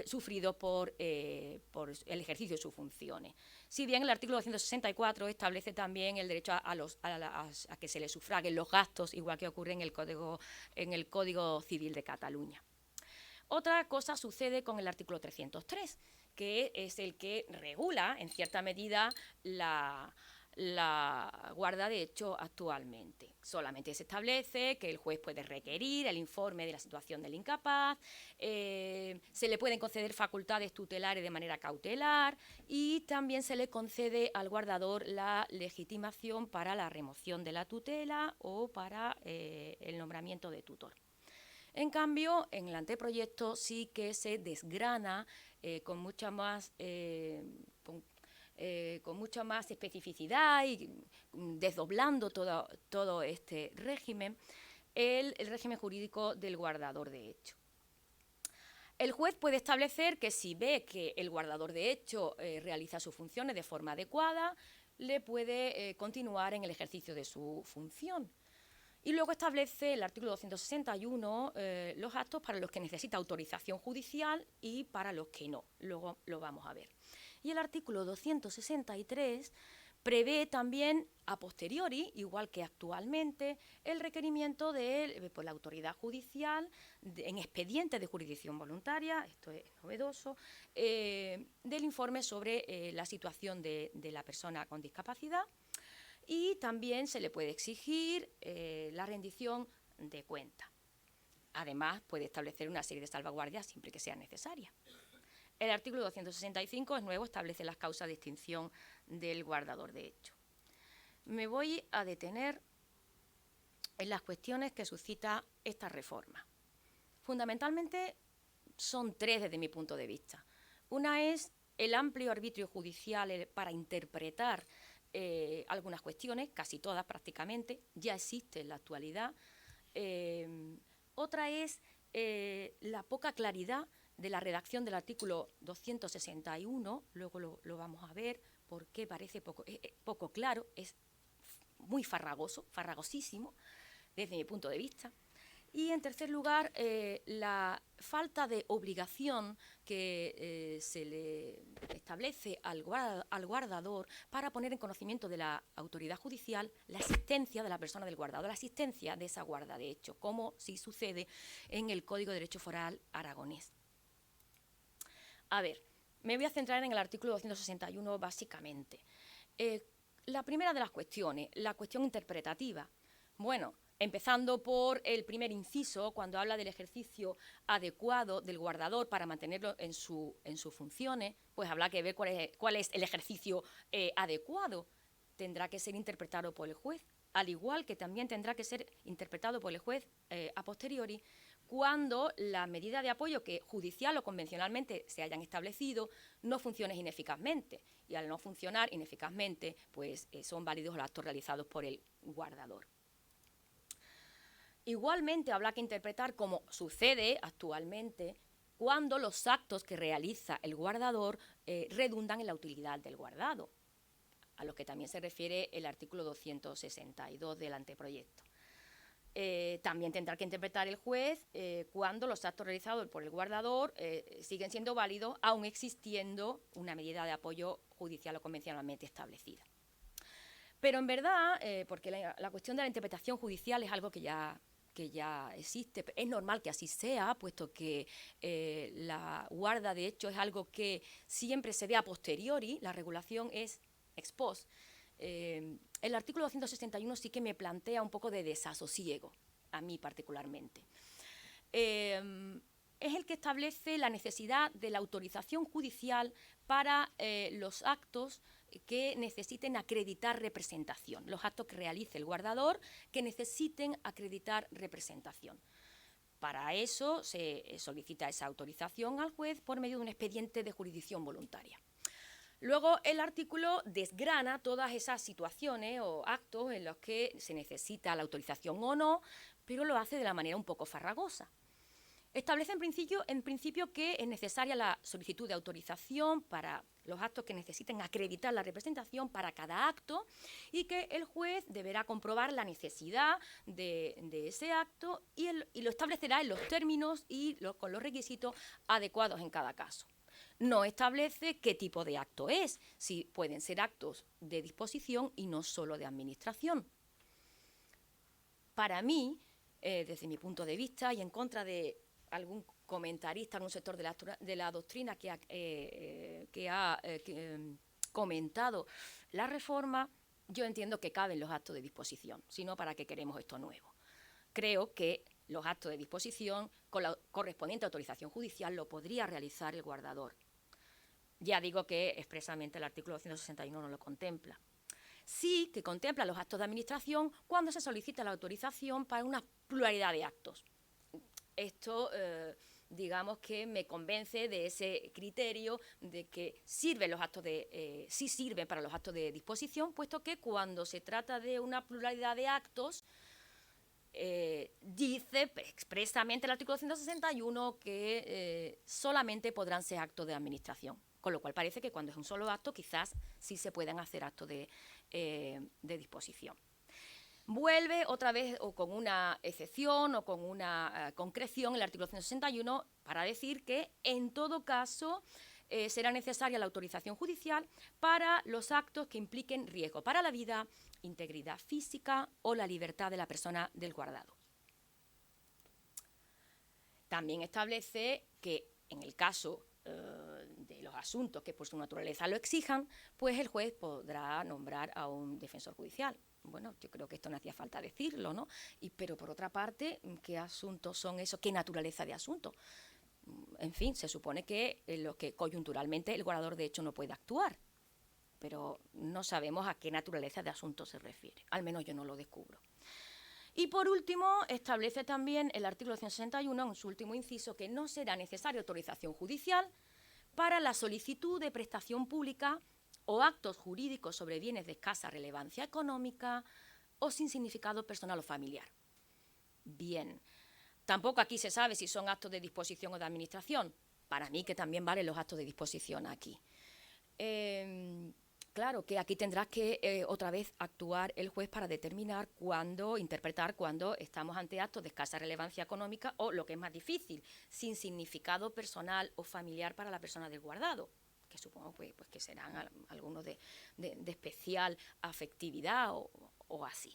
sufridos por el ejercicio de sus funciones. Si bien el artículo 264 establece también el derecho a que se le sufraguen los gastos, igual que ocurre en el Código Civil de Cataluña. Otra cosa sucede con el artículo 303, que es el que regula, en cierta medida, la guarda de hecho actualmente. Solamente se establece que el juez puede requerir el informe de la situación del incapaz, se le pueden conceder facultades tutelares de manera cautelar y también se le concede al guardador la legitimación para la remoción de la tutela o para el nombramiento de tutor. En cambio, en el anteproyecto sí que se desgrana con mucha más especificidad y desdoblando todo este régimen, el régimen jurídico del guardador de hecho. El juez puede establecer que si ve que el guardador de hecho realiza sus funciones de forma adecuada, le puede continuar en el ejercicio de su función. Y luego establece el artículo 261 los actos para los que necesita autorización judicial y para los que no. Luego lo vamos a ver. Y el artículo 263 prevé también a posteriori, igual que actualmente, el requerimiento de la autoridad judicial en expedientes de jurisdicción voluntaria, esto es novedoso, del informe sobre la situación de la persona con discapacidad. Y también se le puede exigir la rendición de cuenta. Además, puede establecer una serie de salvaguardias siempre que sea necesaria. El artículo 265 es nuevo, establece las causas de extinción del guardador de hecho. Me voy a detener en las cuestiones que suscita esta reforma. Fundamentalmente son 3 desde mi punto de vista. Una es el amplio arbitrio judicial para interpretar algunas cuestiones, casi todas prácticamente, ya existe en la actualidad. Otra es la poca claridad de la redacción del artículo 261, luego lo vamos a ver, porque parece poco claro, es muy farragoso, farragosísimo, desde mi punto de vista. Y, en tercer lugar, la falta de obligación que se le establece al guardador para poner en conocimiento de la autoridad judicial la existencia de la persona del guardado, la existencia de esa guarda de hecho, como sí sucede en el Código de Derecho Foral aragonés. A ver, me voy a centrar en el artículo 261 básicamente. La primera de las cuestiones, la cuestión interpretativa. Bueno, empezando por el primer inciso, cuando habla del ejercicio adecuado del guardador para mantenerlo en sus funciones, pues habrá que ver cuál es el ejercicio adecuado. Tendrá que ser interpretado por el juez, al igual que también tendrá que ser interpretado por el juez a posteriori, cuando la medida de apoyo que judicial o convencionalmente se hayan establecido no funcione ineficazmente. Y al no funcionar ineficazmente, pues son válidos los actos realizados por el guardador. Igualmente habrá que interpretar, como sucede actualmente, cuando los actos que realiza el guardador redundan en la utilidad del guardado, a lo que también se refiere el artículo 262 del anteproyecto. También tendrá que interpretar el juez cuando los actos realizados por el guardador siguen siendo válidos, aun existiendo una medida de apoyo judicial o convencionalmente establecida. Pero en verdad, porque la cuestión de la interpretación judicial es algo que ya existe, es normal que así sea, puesto que la guarda de hecho es algo que siempre se ve a posteriori, la regulación es ex post. El artículo 261 sí que me plantea un poco de desasosiego, a mí particularmente. Es el que establece la necesidad de la autorización judicial para los actos que necesiten acreditar representación, los actos que realice el guardador que necesiten acreditar representación. Para eso se solicita esa autorización al juez por medio de un expediente de jurisdicción voluntaria. Luego el artículo desgrana todas esas situaciones o actos en los que se necesita la autorización o no, pero lo hace de la manera un poco farragosa. Establece en principio que es necesaria la solicitud de autorización para los actos que necesiten acreditar la representación para cada acto y que el juez deberá comprobar la necesidad de ese acto y lo establecerá en los términos y con los requisitos adecuados en cada caso. No establece qué tipo de acto es, si pueden ser actos de disposición y no solo de administración. Para mí, desde mi punto de vista y en contra de algún comentarista en un sector de la doctrina que ha comentado la reforma, yo entiendo que caben los actos de disposición, sino para qué queremos esto nuevo. Creo que los actos de disposición con la correspondiente autorización judicial lo podría realizar el guardador. Ya digo que expresamente el artículo 261 no lo contempla. Sí que contempla los actos de administración cuando se solicita la autorización para una pluralidad de actos. Esto, digamos que me convence de ese criterio de que sí sirven para los actos de disposición, puesto que cuando se trata de una pluralidad de actos, dice expresamente el artículo 161 que solamente podrán ser actos de administración, con lo cual parece que cuando es un solo acto quizás sí se puedan hacer actos de disposición. Vuelve otra vez o con una excepción o con una concreción el artículo 161 para decir que en todo caso será necesaria la autorización judicial para los actos que impliquen riesgo para la vida, integridad física o la libertad de la persona del guardado. También establece que en el caso de los asuntos que por su naturaleza lo exijan, pues el juez podrá nombrar a un defensor judicial. Bueno, yo creo que esto no hacía falta decirlo, ¿no? Pero por otra parte, ¿qué asuntos son esos? ¿Qué naturaleza de asuntos? En fin, se supone que en los que coyunturalmente el guardador de hecho no puede actuar, pero no sabemos a qué naturaleza de asuntos se refiere, al menos yo no lo descubro. Y por último, establece también el artículo 161, en su último inciso, que no será necesaria autorización judicial para la solicitud de prestación pública o actos jurídicos sobre bienes de escasa relevancia económica o sin significado personal o familiar. Bien, tampoco aquí se sabe si son actos de disposición o de administración. Para mí que también valen los actos de disposición aquí. Claro que aquí tendrá que otra vez actuar el juez para determinar cuándo, interpretar cuándo estamos ante actos de escasa relevancia económica o, lo que es más difícil, sin significado personal o familiar para la persona del guardado, que supongo pues que serán algunos de especial afectividad o así.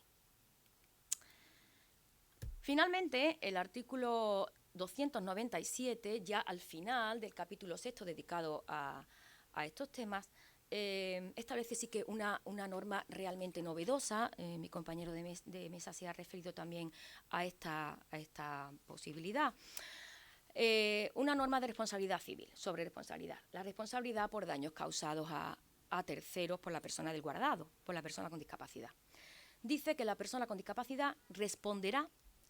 Finalmente, el artículo 297, ya al final del capítulo 6 dedicado a estos temas, establece sí que una norma realmente novedosa. Mi compañero de mesa se ha referido también a esta posibilidad. Una norma de responsabilidad civil, sobre responsabilidad. La responsabilidad por daños causados a terceros por la persona del guardado, por la persona con discapacidad. Dice que la persona con discapacidad responderá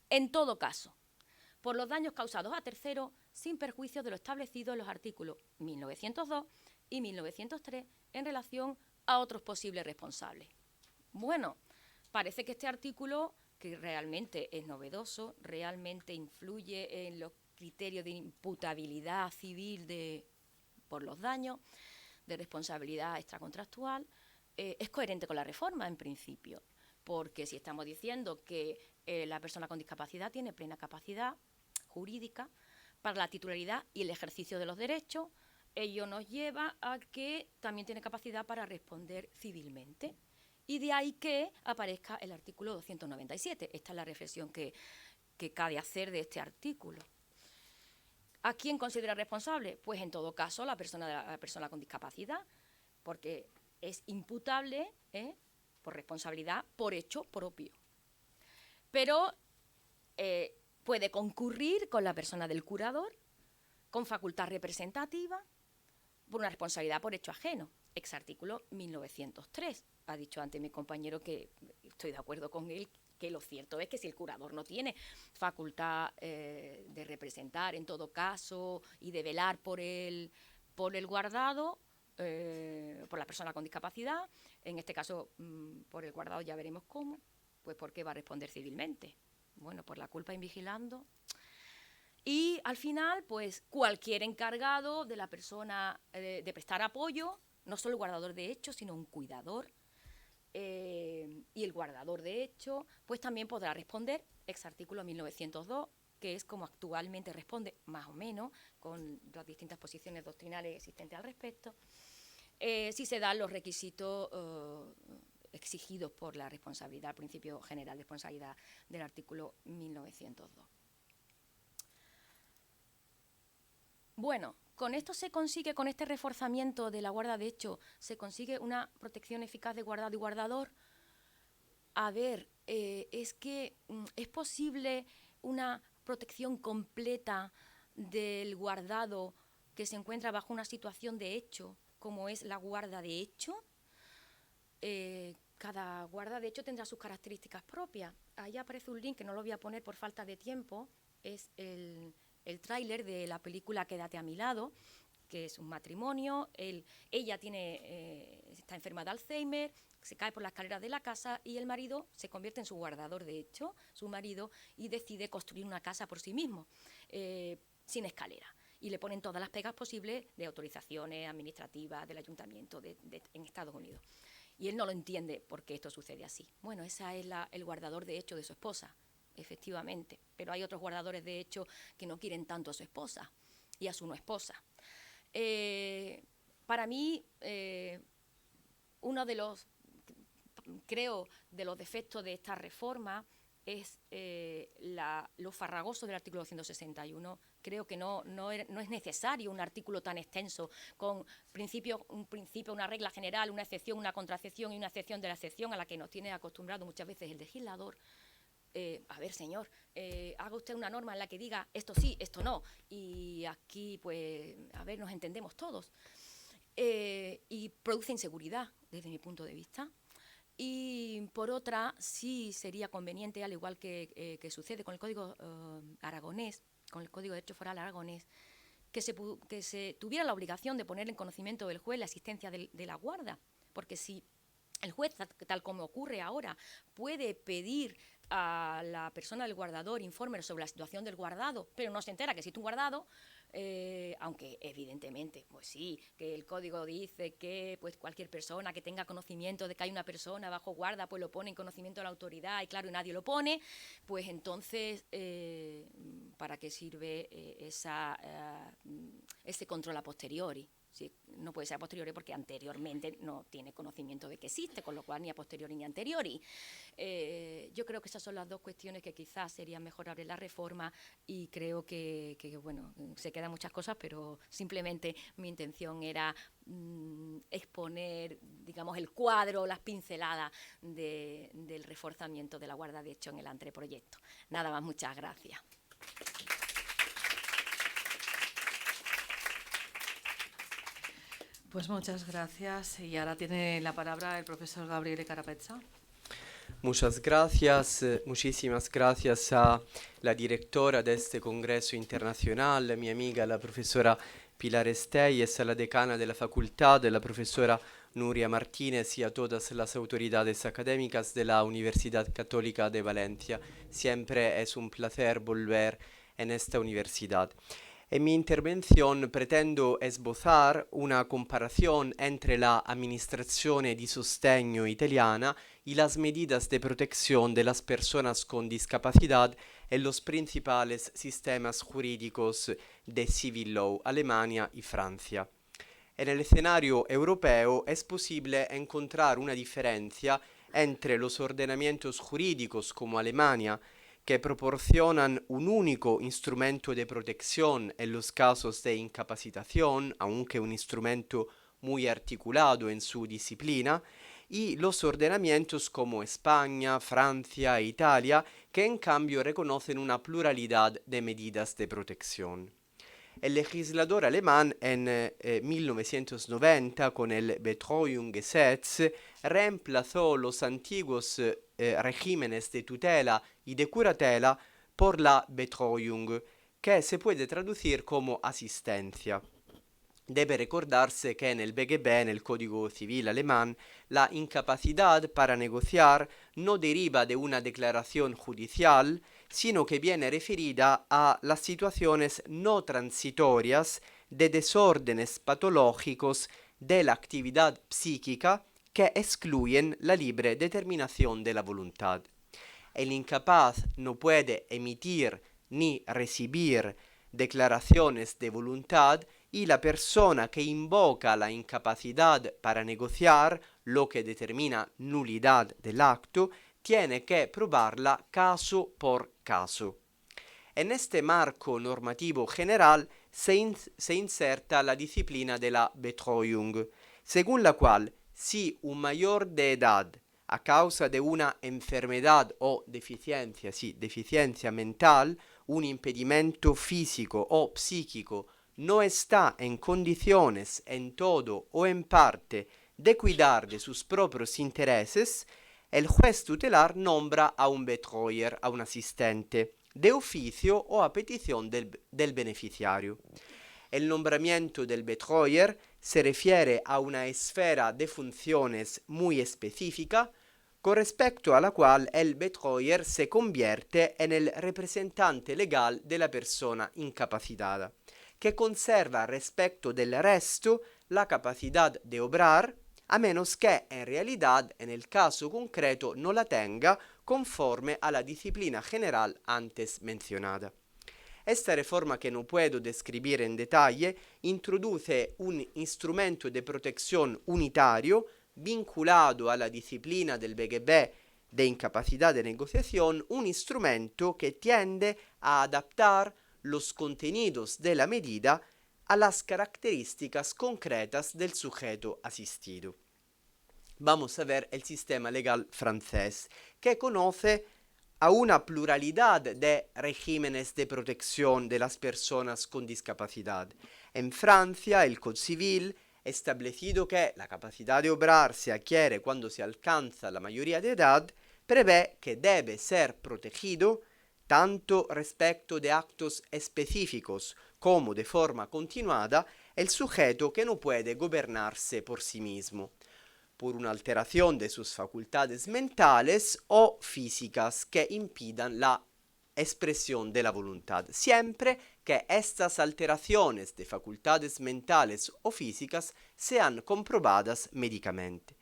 en todo caso por los daños causados a terceros sin perjuicio de lo establecido en los artículos 1902 y 1903 en relación a otros posibles responsables. Bueno, parece que este artículo, que realmente es novedoso, realmente influye en los criterios de imputabilidad civil por los daños, de responsabilidad extracontractual, es coherente con la reforma en principio, porque si estamos diciendo que la persona con discapacidad tiene plena capacidad jurídica para la titularidad y el ejercicio de los derechos, ello nos lleva a que también tiene capacidad para responder civilmente. Y de ahí que aparezca el artículo 297. Esta es la reflexión que cabe hacer de este artículo. ¿A quién considera responsable? Pues en todo caso la persona con discapacidad, porque es imputable por responsabilidad por hecho propio. Pero puede concurrir con la persona del curador, con facultad representativa, por una responsabilidad por hecho ajeno, ex artículo 1903. Ha dicho antes mi compañero que estoy de acuerdo con él, que lo cierto es que si el curador no tiene facultad de representar en todo caso y de velar por el guardado, por la persona con discapacidad, en este caso por el guardado ya veremos cómo, pues ¿por qué va a responder civilmente? Bueno, por la culpa invigilando. Y al final, pues cualquier encargado de la persona de prestar apoyo, no solo el guardador de hecho, sino un cuidador, y el guardador de hecho, pues también podrá responder, ex artículo 1902, que es como actualmente responde, más o menos, con las distintas posiciones doctrinales existentes al respecto, si se dan los requisitos exigidos por la responsabilidad, el principio general de responsabilidad del artículo 1902. Bueno, con esto se consigue, con este reforzamiento de la guarda de hecho, se consigue una protección eficaz de guardado y guardador. A ver, es que es posible una protección completa del guardado que se encuentra bajo una situación de hecho, como es la guarda de hecho. Cada guarda de hecho tendrá sus características propias. Ahí aparece un link que no lo voy a poner por falta de tiempo, es el tráiler de la película Quédate a mi lado, que es un matrimonio. Ella está enferma de Alzheimer, se cae por las escaleras de la casa y el marido se convierte en su guardador de hecho, su marido, y decide construir una casa por sí mismo, sin escalera. Y le ponen todas las pegas posibles de autorizaciones administrativas del ayuntamiento en Estados Unidos. Y él no lo entiende por qué esto sucede así. Bueno, ese es el guardador de hecho de su esposa, efectivamente, pero hay otros guardadores de hecho que no quieren tanto a su esposa y a su no esposa. Para mí, uno de los defectos de esta reforma es lo farragoso del artículo 261. Creo que no es necesario un artículo tan extenso con un principio, una regla general, una excepción, una contraexcepción y una excepción de la excepción a la que nos tiene acostumbrado muchas veces el legislador. A ver, señor, haga usted una norma en la que diga esto sí, esto no, y aquí, pues, a ver, nos entendemos todos. Y produce inseguridad, desde mi punto de vista. Y, por otra, sí sería conveniente, al igual que sucede con el Código aragonés, con el Código de Derecho Foral aragonés, que se tuviera la obligación de poner en conocimiento del juez la existencia de la guarda, porque si el juez, tal como ocurre ahora, puede pedir a la persona del guardador informe sobre la situación del guardado, pero no se entera que existe un guardado, aunque evidentemente, pues sí, que el código dice que pues cualquier persona que tenga conocimiento de que hay una persona bajo guarda, pues lo pone en conocimiento de la autoridad, y claro, y nadie lo pone, pues entonces, ¿para qué sirve ese control a posteriori? Sí, no puede ser a posteriori porque anteriormente no tiene conocimiento de que existe, con lo cual ni a posteriori ni a anteriori. Yo creo que esas son las dos cuestiones que quizás serían mejorables la reforma, y creo que bueno, se quedan muchas cosas, pero simplemente mi intención era exponer, digamos, el cuadro, las pinceladas del reforzamiento de la guarda de hecho en el anteproyecto. Nada más, muchas gracias. Pues muchas gracias. Y ahora tiene la palabra el profesor Gabriele Carapezza. Muchas gracias, muchísimas gracias a la directora de este Congreso Internacional, mi amiga la profesora Pilar Estelles, a la decana de la facultad, la profesora Nuria Martínez, y a todas las autoridades académicas de la Universidad Católica de Valencia. Siempre es un placer volver en esta universidad. En mi intervención pretendo esbozar una comparación entre la Amministrazione di Sostegno italiana y las medidas de protección de las personas con discapacidad en los principales sistemas jurídicos de Civil Law, Alemania y Francia. En el escenario europeo es posible encontrar una diferencia entre los ordenamientos jurídicos como Alemania, que proporcionan un único instrumento de protección en los casos de incapacitación, aunque un instrumento muy articulado en su disciplina, y los ordenamientos como España, Francia e Italia, que en cambio reconocen una pluralidad de medidas de protección. El legislador alemán en 1990, con el Betreuungsgesetz, reemplazó los antiguos regímenes de tutela y de curatela por la Betreuung, que se puede traducir como asistencia. Debe recordarse que en el BGB, en el Código Civil alemán, la incapacidad para negociar no deriva de una declaración judicial, sino que viene referida a las situaciones no transitorias de desórdenes patológicos de la actividad psíquica que excluyen la libre determinación de la voluntad. El incapaz no puede emitir ni recibir declaraciones de voluntad, y la persona que invoca la incapacidad para negociar, lo que determina nulidad del acto, tiene que probarla caso por caso. En este marco normativo general se inserta la disciplina de la Betreuung, según la cual si un mayor de edad, a causa de una enfermedad o deficiencia mental, un impedimento físico o psíquico, no está en condiciones en todo o en parte de cuidar de sus propios intereses, el juez tutelar nombra a un betreuer, a un asistente, de oficio o a petición del beneficiario. El nombramiento del betreuer se refiere a una esfera de funciones muy específica, con respecto a la cual el betreuer se convierte en el representante legal de la persona incapacitada, que conserva respecto del resto la capacidad de obrar, a menos que en realidad en el caso concreto no la tenga, conforme a la disciplina general antes mencionada. Esta reforma, que no puedo describir en detalle, introduce un instrumento de protección unitario vinculado a la disciplina del BGB de incapacidad de negociación, un instrumento que tiende a adaptar los contenidos de la medida a las características concretas del sujeto asistido. Vamos a ver el sistema legal francés, que conoce a una pluralidad de regímenes de protección de las personas con discapacidad. En Francia, el Código Civil, establecido que la capacidad de obrar se adquiere cuando se alcanza la mayoría de edad, prevé que debe ser protegido tanto respecto de actos específicos como de forma continuada el sujeto que no puede gobernarse por sí mismo. por una alteración de sus facultades mentales o físicas que impidan la expresión de la voluntad, siempre que estas alteraciones de facultades mentales o físicas sean comprobadas médicamente.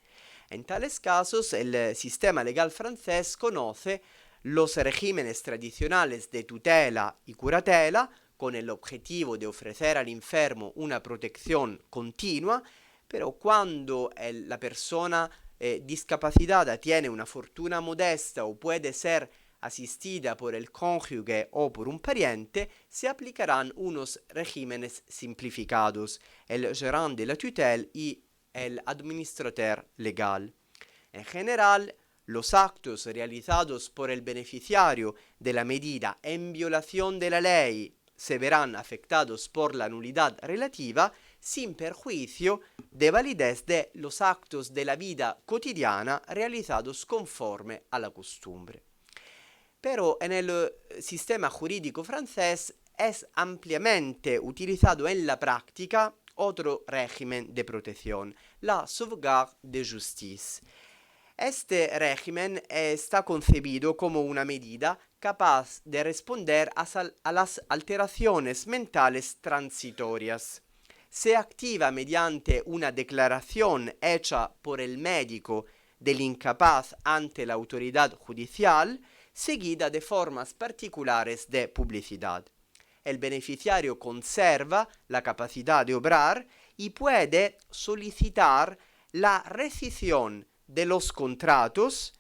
En tales casos, el sistema legal francés conoce los regímenes tradicionales de tutela y curatela con el objetivo de ofrecer al enfermo una protección continua, pero cuando la persona discapacitada tiene una fortuna modesta o puede ser asistida por el cónyuge o por un pariente, se aplicarán unos regímenes simplificados, el gérant de la tutelle y el administrador legal. En general, los actos realizados por el beneficiario de la medida en violación de la ley se verán afectados por la nulidad relativa sin perjuicio de validez de los actos de la vida cotidiana realizados conforme a la costumbre. Pero en el sistema jurídico francés es ampliamente utilizado en la práctica otro régimen de protección, la sauvegarde de justice. Este régimen está concebido como una medida capaz de responder a las alteraciones mentales transitorias. Se activa mediante una declaración hecha por el médico del incapaz ante la autoridad judicial, seguida de formas particulares de publicidad. El beneficiario conserva la capacidad de obrar y puede solicitar la rescisión de los contratos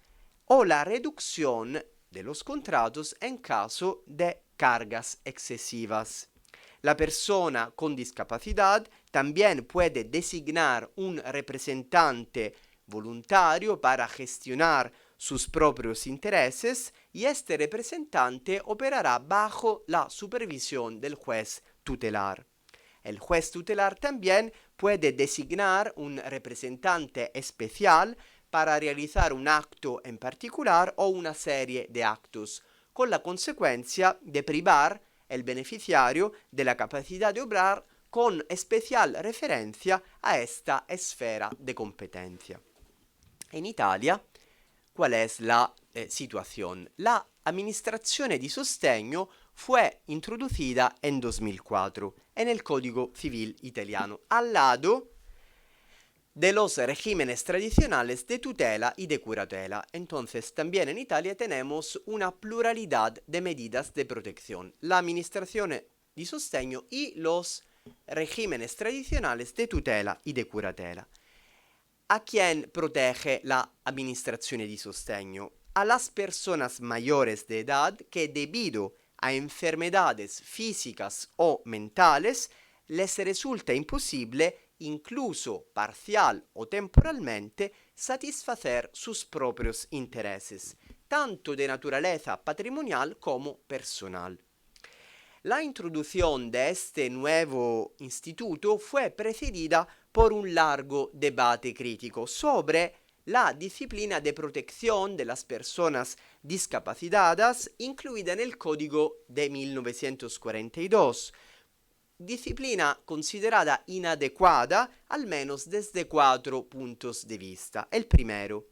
o la reducción de los contratos en caso de cargas excesivas. La persona con discapacidad también puede designar un representante voluntario para gestionar sus propios intereses y este representante operará bajo la supervisión del juez tutelar. El juez tutelar también puede designar un representante especial para realizar un acto en particular o una serie de actos, con la consecuencia de privar el beneficiario de la capacidad de obrar con especial referencia a esta esfera de competencia. En Italia, ¿cuál es la situación? La amministrazione di sostegno fue introducida en 2004 en el Código Civil italiano, al lado de los regímenes tradicionales de tutela y de curatela. Entonces, también en Italia tenemos una pluralidad de medidas de protección, la administración di sostegno y los regímenes tradicionales de tutela y de curatela. ¿A quién protege la administración di sostegno? A las personas mayores de edad que debido a enfermedades físicas o mentales les resulta imposible, incluso parcial o temporalmente, satisfacer sus propios intereses, tanto de naturaleza patrimonial como personal. La introducción de este nuevo instituto fue precedida por un largo debate crítico sobre la disciplina de protección de las personas discapacitadas incluida en el Código de 1942, disciplina considerada inadecuada al menos desde 4 puntos de vista. El primero,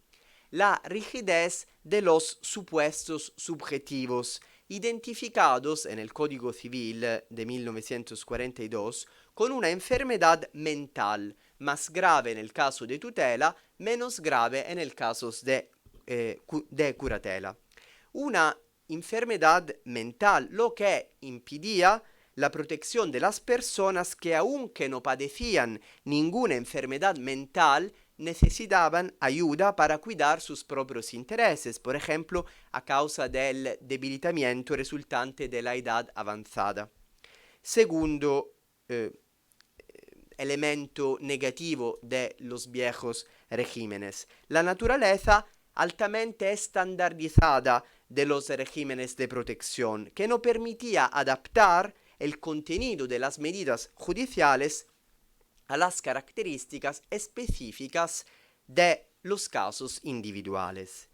la rigidez de los supuestos subjetivos identificados en el Código Civil de 1942 con una enfermedad mental, más grave en el caso de tutela, menos grave en el caso de curatela. Una enfermedad mental, lo que impedía la protección de las personas que, aunque no padecían ninguna enfermedad mental, necesitaban ayuda para cuidar sus propios intereses, por ejemplo, a causa del debilitamiento resultante de la edad avanzada. Segundo elemento negativo de los viejos regímenes, la naturaleza altamente estandardizada de los regímenes de protección, que no permitía adaptar el contenido de las medidas judiciales a las características específicas de los casos individuales.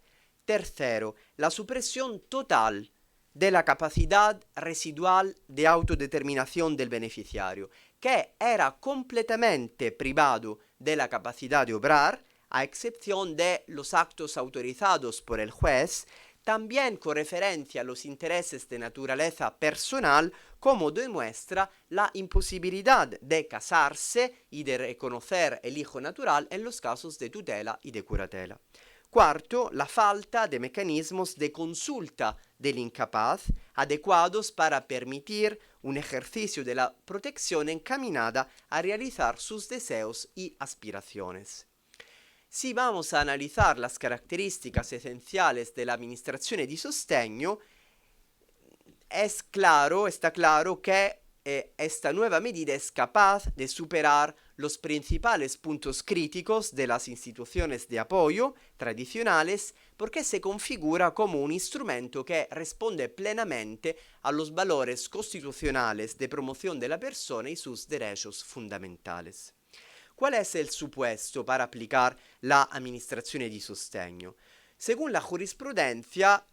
Tercero, la supresión total de la capacidad residual de autodeterminación del beneficiario, que era completamente privado de la capacidad de obrar a excepción de los actos autorizados por el juez, también con referencia a los intereses de naturaleza personal, como demuestra la imposibilidad de casarse y de reconocer el hijo natural en los casos de tutela y de curatela. Cuarto, la falta de mecanismos de consulta del incapaz adecuados para permitir un ejercicio de la protección encaminada a realizar sus deseos y aspiraciones. Si vamos a analizar las características esenciales de la administrazione di sostegno, está claro que esta nueva medida es capaz de superar los principales puntos críticos de las instituciones de apoyo tradicionales porque se configura como un instrumento que responde plenamente a los valores constitucionales de promoción de la persona y sus derechos fundamentales. ¿Cuál es el supuesto para aplicar la administrazione di sostegno? Según la jurisprudencia,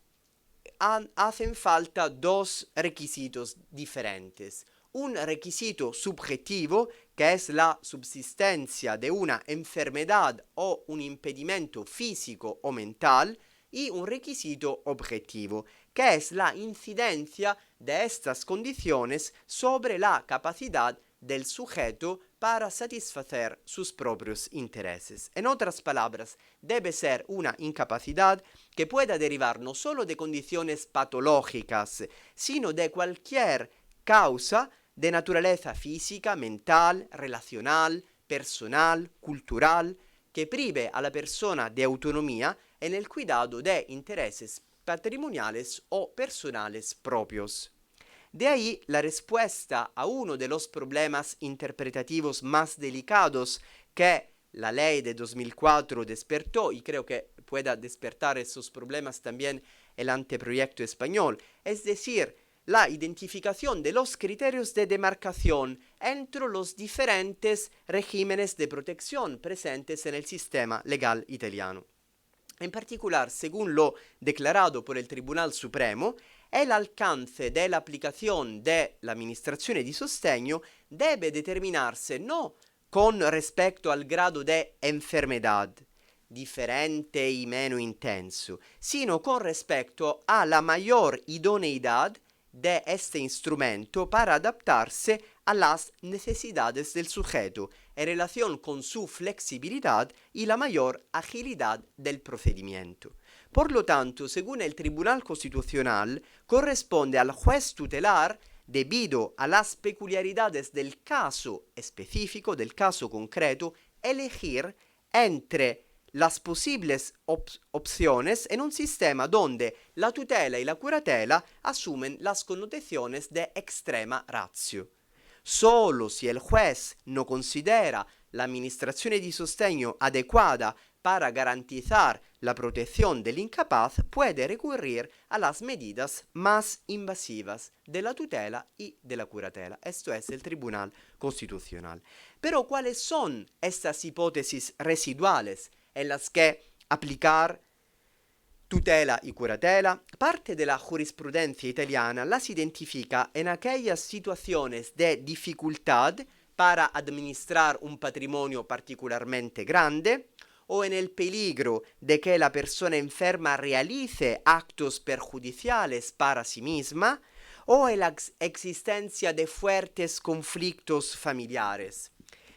hacen falta dos requisitos diferentes. Un requisito subjetivo, que es la subsistencia de una enfermedad o un impedimento físico o mental, y un requisito objetivo, que es la incidencia de estas condiciones sobre la capacidad del sujeto para satisfacer sus propios intereses. En otras palabras, debe ser una incapacidad que pueda derivar no solo de condiciones patológicas, sino de cualquier causa de naturaleza física, mental, relacional, personal, cultural, que prive a la persona de autonomía en el cuidado de intereses patrimoniales o personales propios. De ahí la respuesta a uno de los problemas interpretativos más delicados que la ley de 2004 despertó, y creo que pueda despertar esos problemas también el anteproyecto español, es decir, la identificación de los criterios de demarcación entre los diferentes regímenes de protección presentes en el sistema legal italiano. En particular, según lo declarado por el Tribunal Supremo, el alcance de la aplicación de la administrazione di sostegno debe determinarse no con respecto al grado de enfermedad, diferente y menos intenso, sino con respecto a la mayor idoneidad de este instrumento para adaptarse a las necesidades del sujeto en relación con su flexibilidad y la mayor agilidad del procedimiento. Por lo tanto, según el Tribunal Constitucional, corresponde al juez tutelar, debido a las peculiaridades del caso específico, del caso concreto, elegir entre las posibles opciones en un sistema donde la tutela y la curatela asumen las connotaciones de extrema ratio. Solo si el juez no considera la administrazione di sostegno adecuada para garantizar la protección del incapaz, puede recurrir a las medidas más invasivas de la tutela y de la curatela. Esto es el Tribunal Constitucional. Pero ¿cuáles son estas hipótesis residuales en las que aplicar tutela y curatela? Parte de la jurisprudencia italiana las identifica en aquellas situaciones de dificultad para administrar un patrimonio particularmente grande, o en el peligro de que la persona enferma realice actos perjudiciales para sí misma, o en la existencia de fuertes conflictos familiares.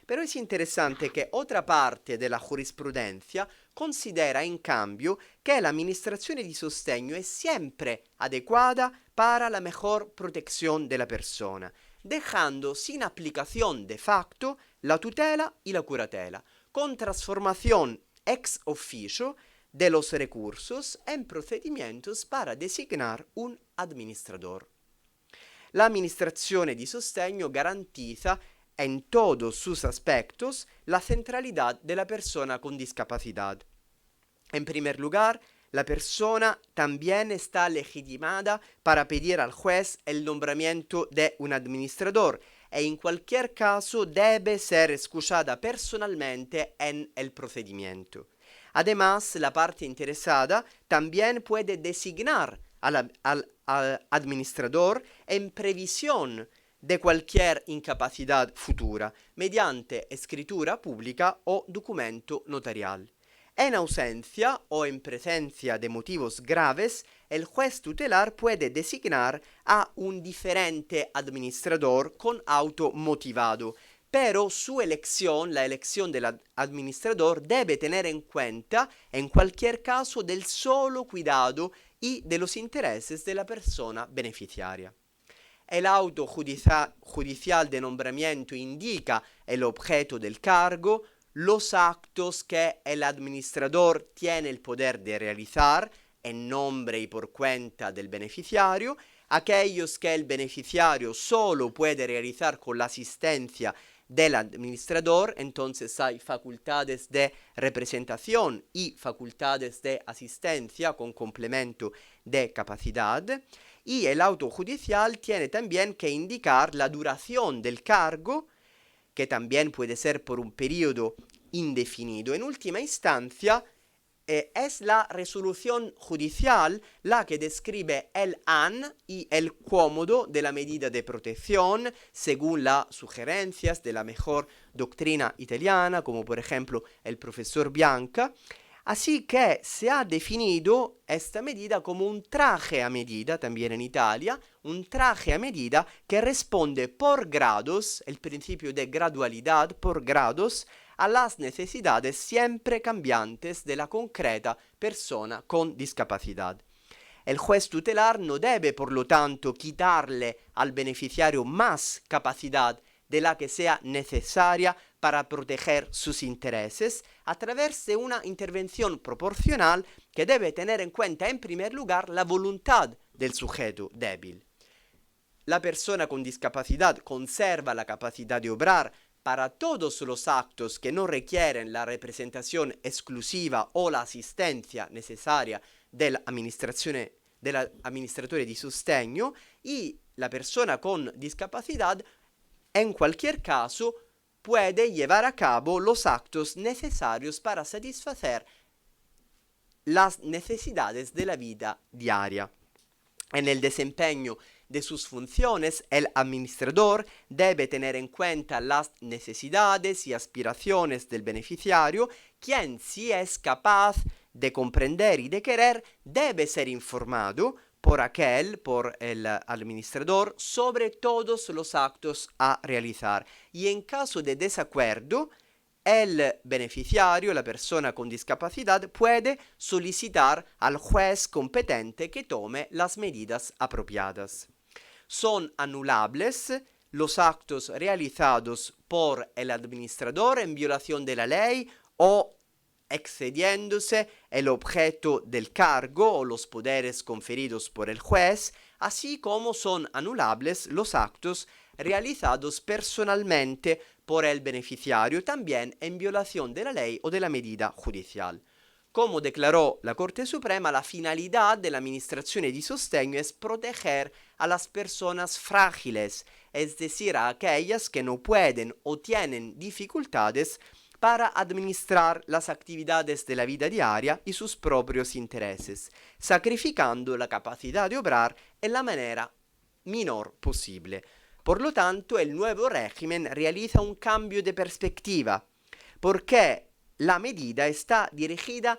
Pero es interesante que otra parte de la jurisprudencia considera en cambio que la administrazione di sostegno es siempre adecuada para la mejor protección de la persona, dejando sin aplicación de facto la tutela y la curatela, con transformación ex officio de los recursos en procedimientos para designar un administrador. La administrazione di sostegno garantiza en todos sus aspectos la centralidad de la persona con discapacidad. En primer lugar, la persona también está legitimada para pedir al juez el nombramiento de un administrador e en cualquier caso debe ser escuchada personalmente en el procedimiento. Además, la parte interesada también puede designar al administrador en previsión de cualquier incapacidad futura, mediante escritura pública o documento notarial. En ausencia o en presencia de motivos graves, el juez tutelar puede designar a un diferente administrador con auto motivado, pero su elección, la elección del administrador, debe tener en cuenta, en cualquier caso, del solo cuidado y de los intereses de la persona beneficiaria. El auto judicial de nombramiento indica el objeto del cargo, los actos que el administrador tiene el poder de realizar en nombre y por cuenta del beneficiario, aquellos que el beneficiario solo puede realizar con la asistencia del administrador. Entonces hay facultades de representación y facultades de asistencia con complemento de capacidad. Y el auto judicial tiene también que indicar la duración del cargo, que también puede ser por un periodo indefinido. En última instancia, es la resolución judicial la que describe el an y el cómodo de la medida de protección según las sugerencias de la mejor doctrina italiana, como por ejemplo el profesor Bianca. Así que se ha definido esta medida como un traje a medida, también en Italia, un traje a medida que responde por grados, el principio de gradualidad por grados, a las necesidades siempre cambiantes de la concreta persona con discapacidad. El juez tutelar no debe, por lo tanto, quitarle al beneficiario más capacidad de la que sea necesaria para proteger sus intereses a través de una intervención proporcional que debe tener en cuenta en primer lugar la voluntad del sujeto débil. La persona con discapacidad conserva la capacidad de obrar para todos los actos que no requieren la representación exclusiva o la asistencia necesaria dell'amministratore di sostegno, y la persona con discapacidad en cualquier caso puede llevar a cabo los actos necesarios para satisfacer las necesidades de la vida diaria. En el desempeño de sus funciones, el administrador debe tener en cuenta las necesidades y aspiraciones del beneficiario, quien, si es capaz de comprender y de querer, debe ser informado por el administrador, sobre todos los actos a realizar. Y en caso de desacuerdo, el beneficiario, la persona con discapacidad, puede solicitar al juez competente que tome las medidas apropiadas. Son anulables los actos realizados por el administrador en violación de la ley o excediéndose el objeto del cargo o los poderes conferidos por el juez, así como son anulables los actos realizados personalmente por el beneficiario, también en violación de la ley o de la medida judicial. Como declaró la Corte Suprema, la finalidad de la administración di sostegno es proteger a las personas frágiles, es decir, a aquellas que no pueden o tienen dificultades para administrar las actividades de la vida diaria y sus propios intereses, sacrificando la capacidad de obrar en la manera menor posible. Por lo tanto, el nuevo régimen realiza un cambio de perspectiva, porque la medida está dirigida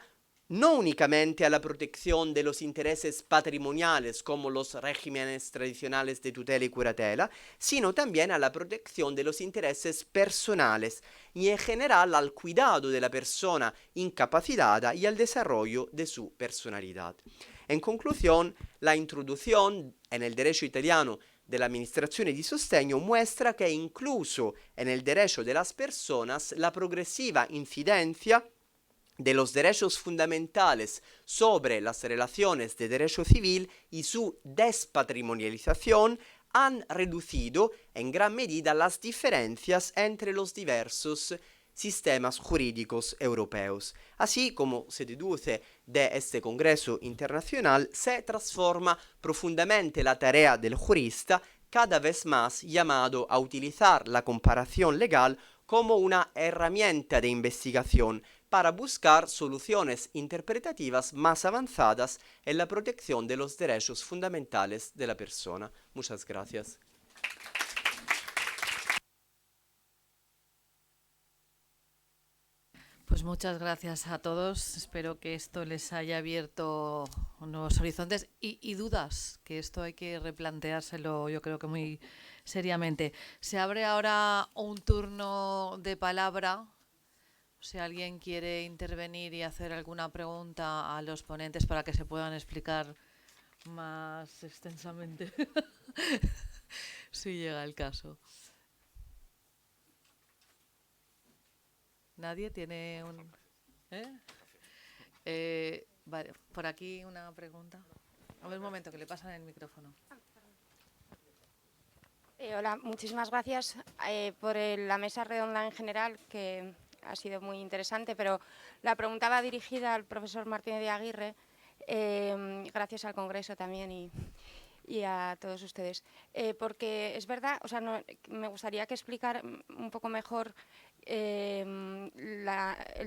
no únicamente a la protección de los intereses patrimoniales como los regímenes tradicionales de tutela y curatela, sino también a la protección de los intereses personales y en general al cuidado de la persona incapacitada y al desarrollo de su personalidad. En conclusión, la introducción en el derecho italiano de la administrazione di sostegno muestra que incluso en el derecho de las personas la progresiva incidencia de los derechos fundamentales sobre las relaciones de derecho civil y su despatrimonialización han reducido en gran medida las diferencias entre los diversos sistemas jurídicos europeos. Así como se deduce de este Congreso Internacional, se transforma profundamente la tarea del jurista, cada vez más llamado a utilizar la comparación legal como una herramienta de investigación para buscar soluciones interpretativas más avanzadas en la protección de los derechos fundamentales de la persona. Muchas gracias. Pues muchas gracias a todos. Espero que esto les haya abierto nuevos horizontes y dudas, que esto hay que replanteárselo, yo creo que muy seriamente. Se abre ahora un turno de palabra. Si alguien quiere intervenir y hacer alguna pregunta a los ponentes para que se puedan explicar más extensamente, si llega el caso. ¿Nadie tiene un...? Vale, por aquí una pregunta. A ver, un momento, que le pasan el micrófono. Hola, muchísimas gracias por la mesa redonda en general, que ha sido muy interesante, pero la pregunta va dirigida al profesor Martínez de Aguirre, gracias al Congreso también y a todos ustedes. Porque es verdad, o sea, me gustaría que explicar un poco mejor el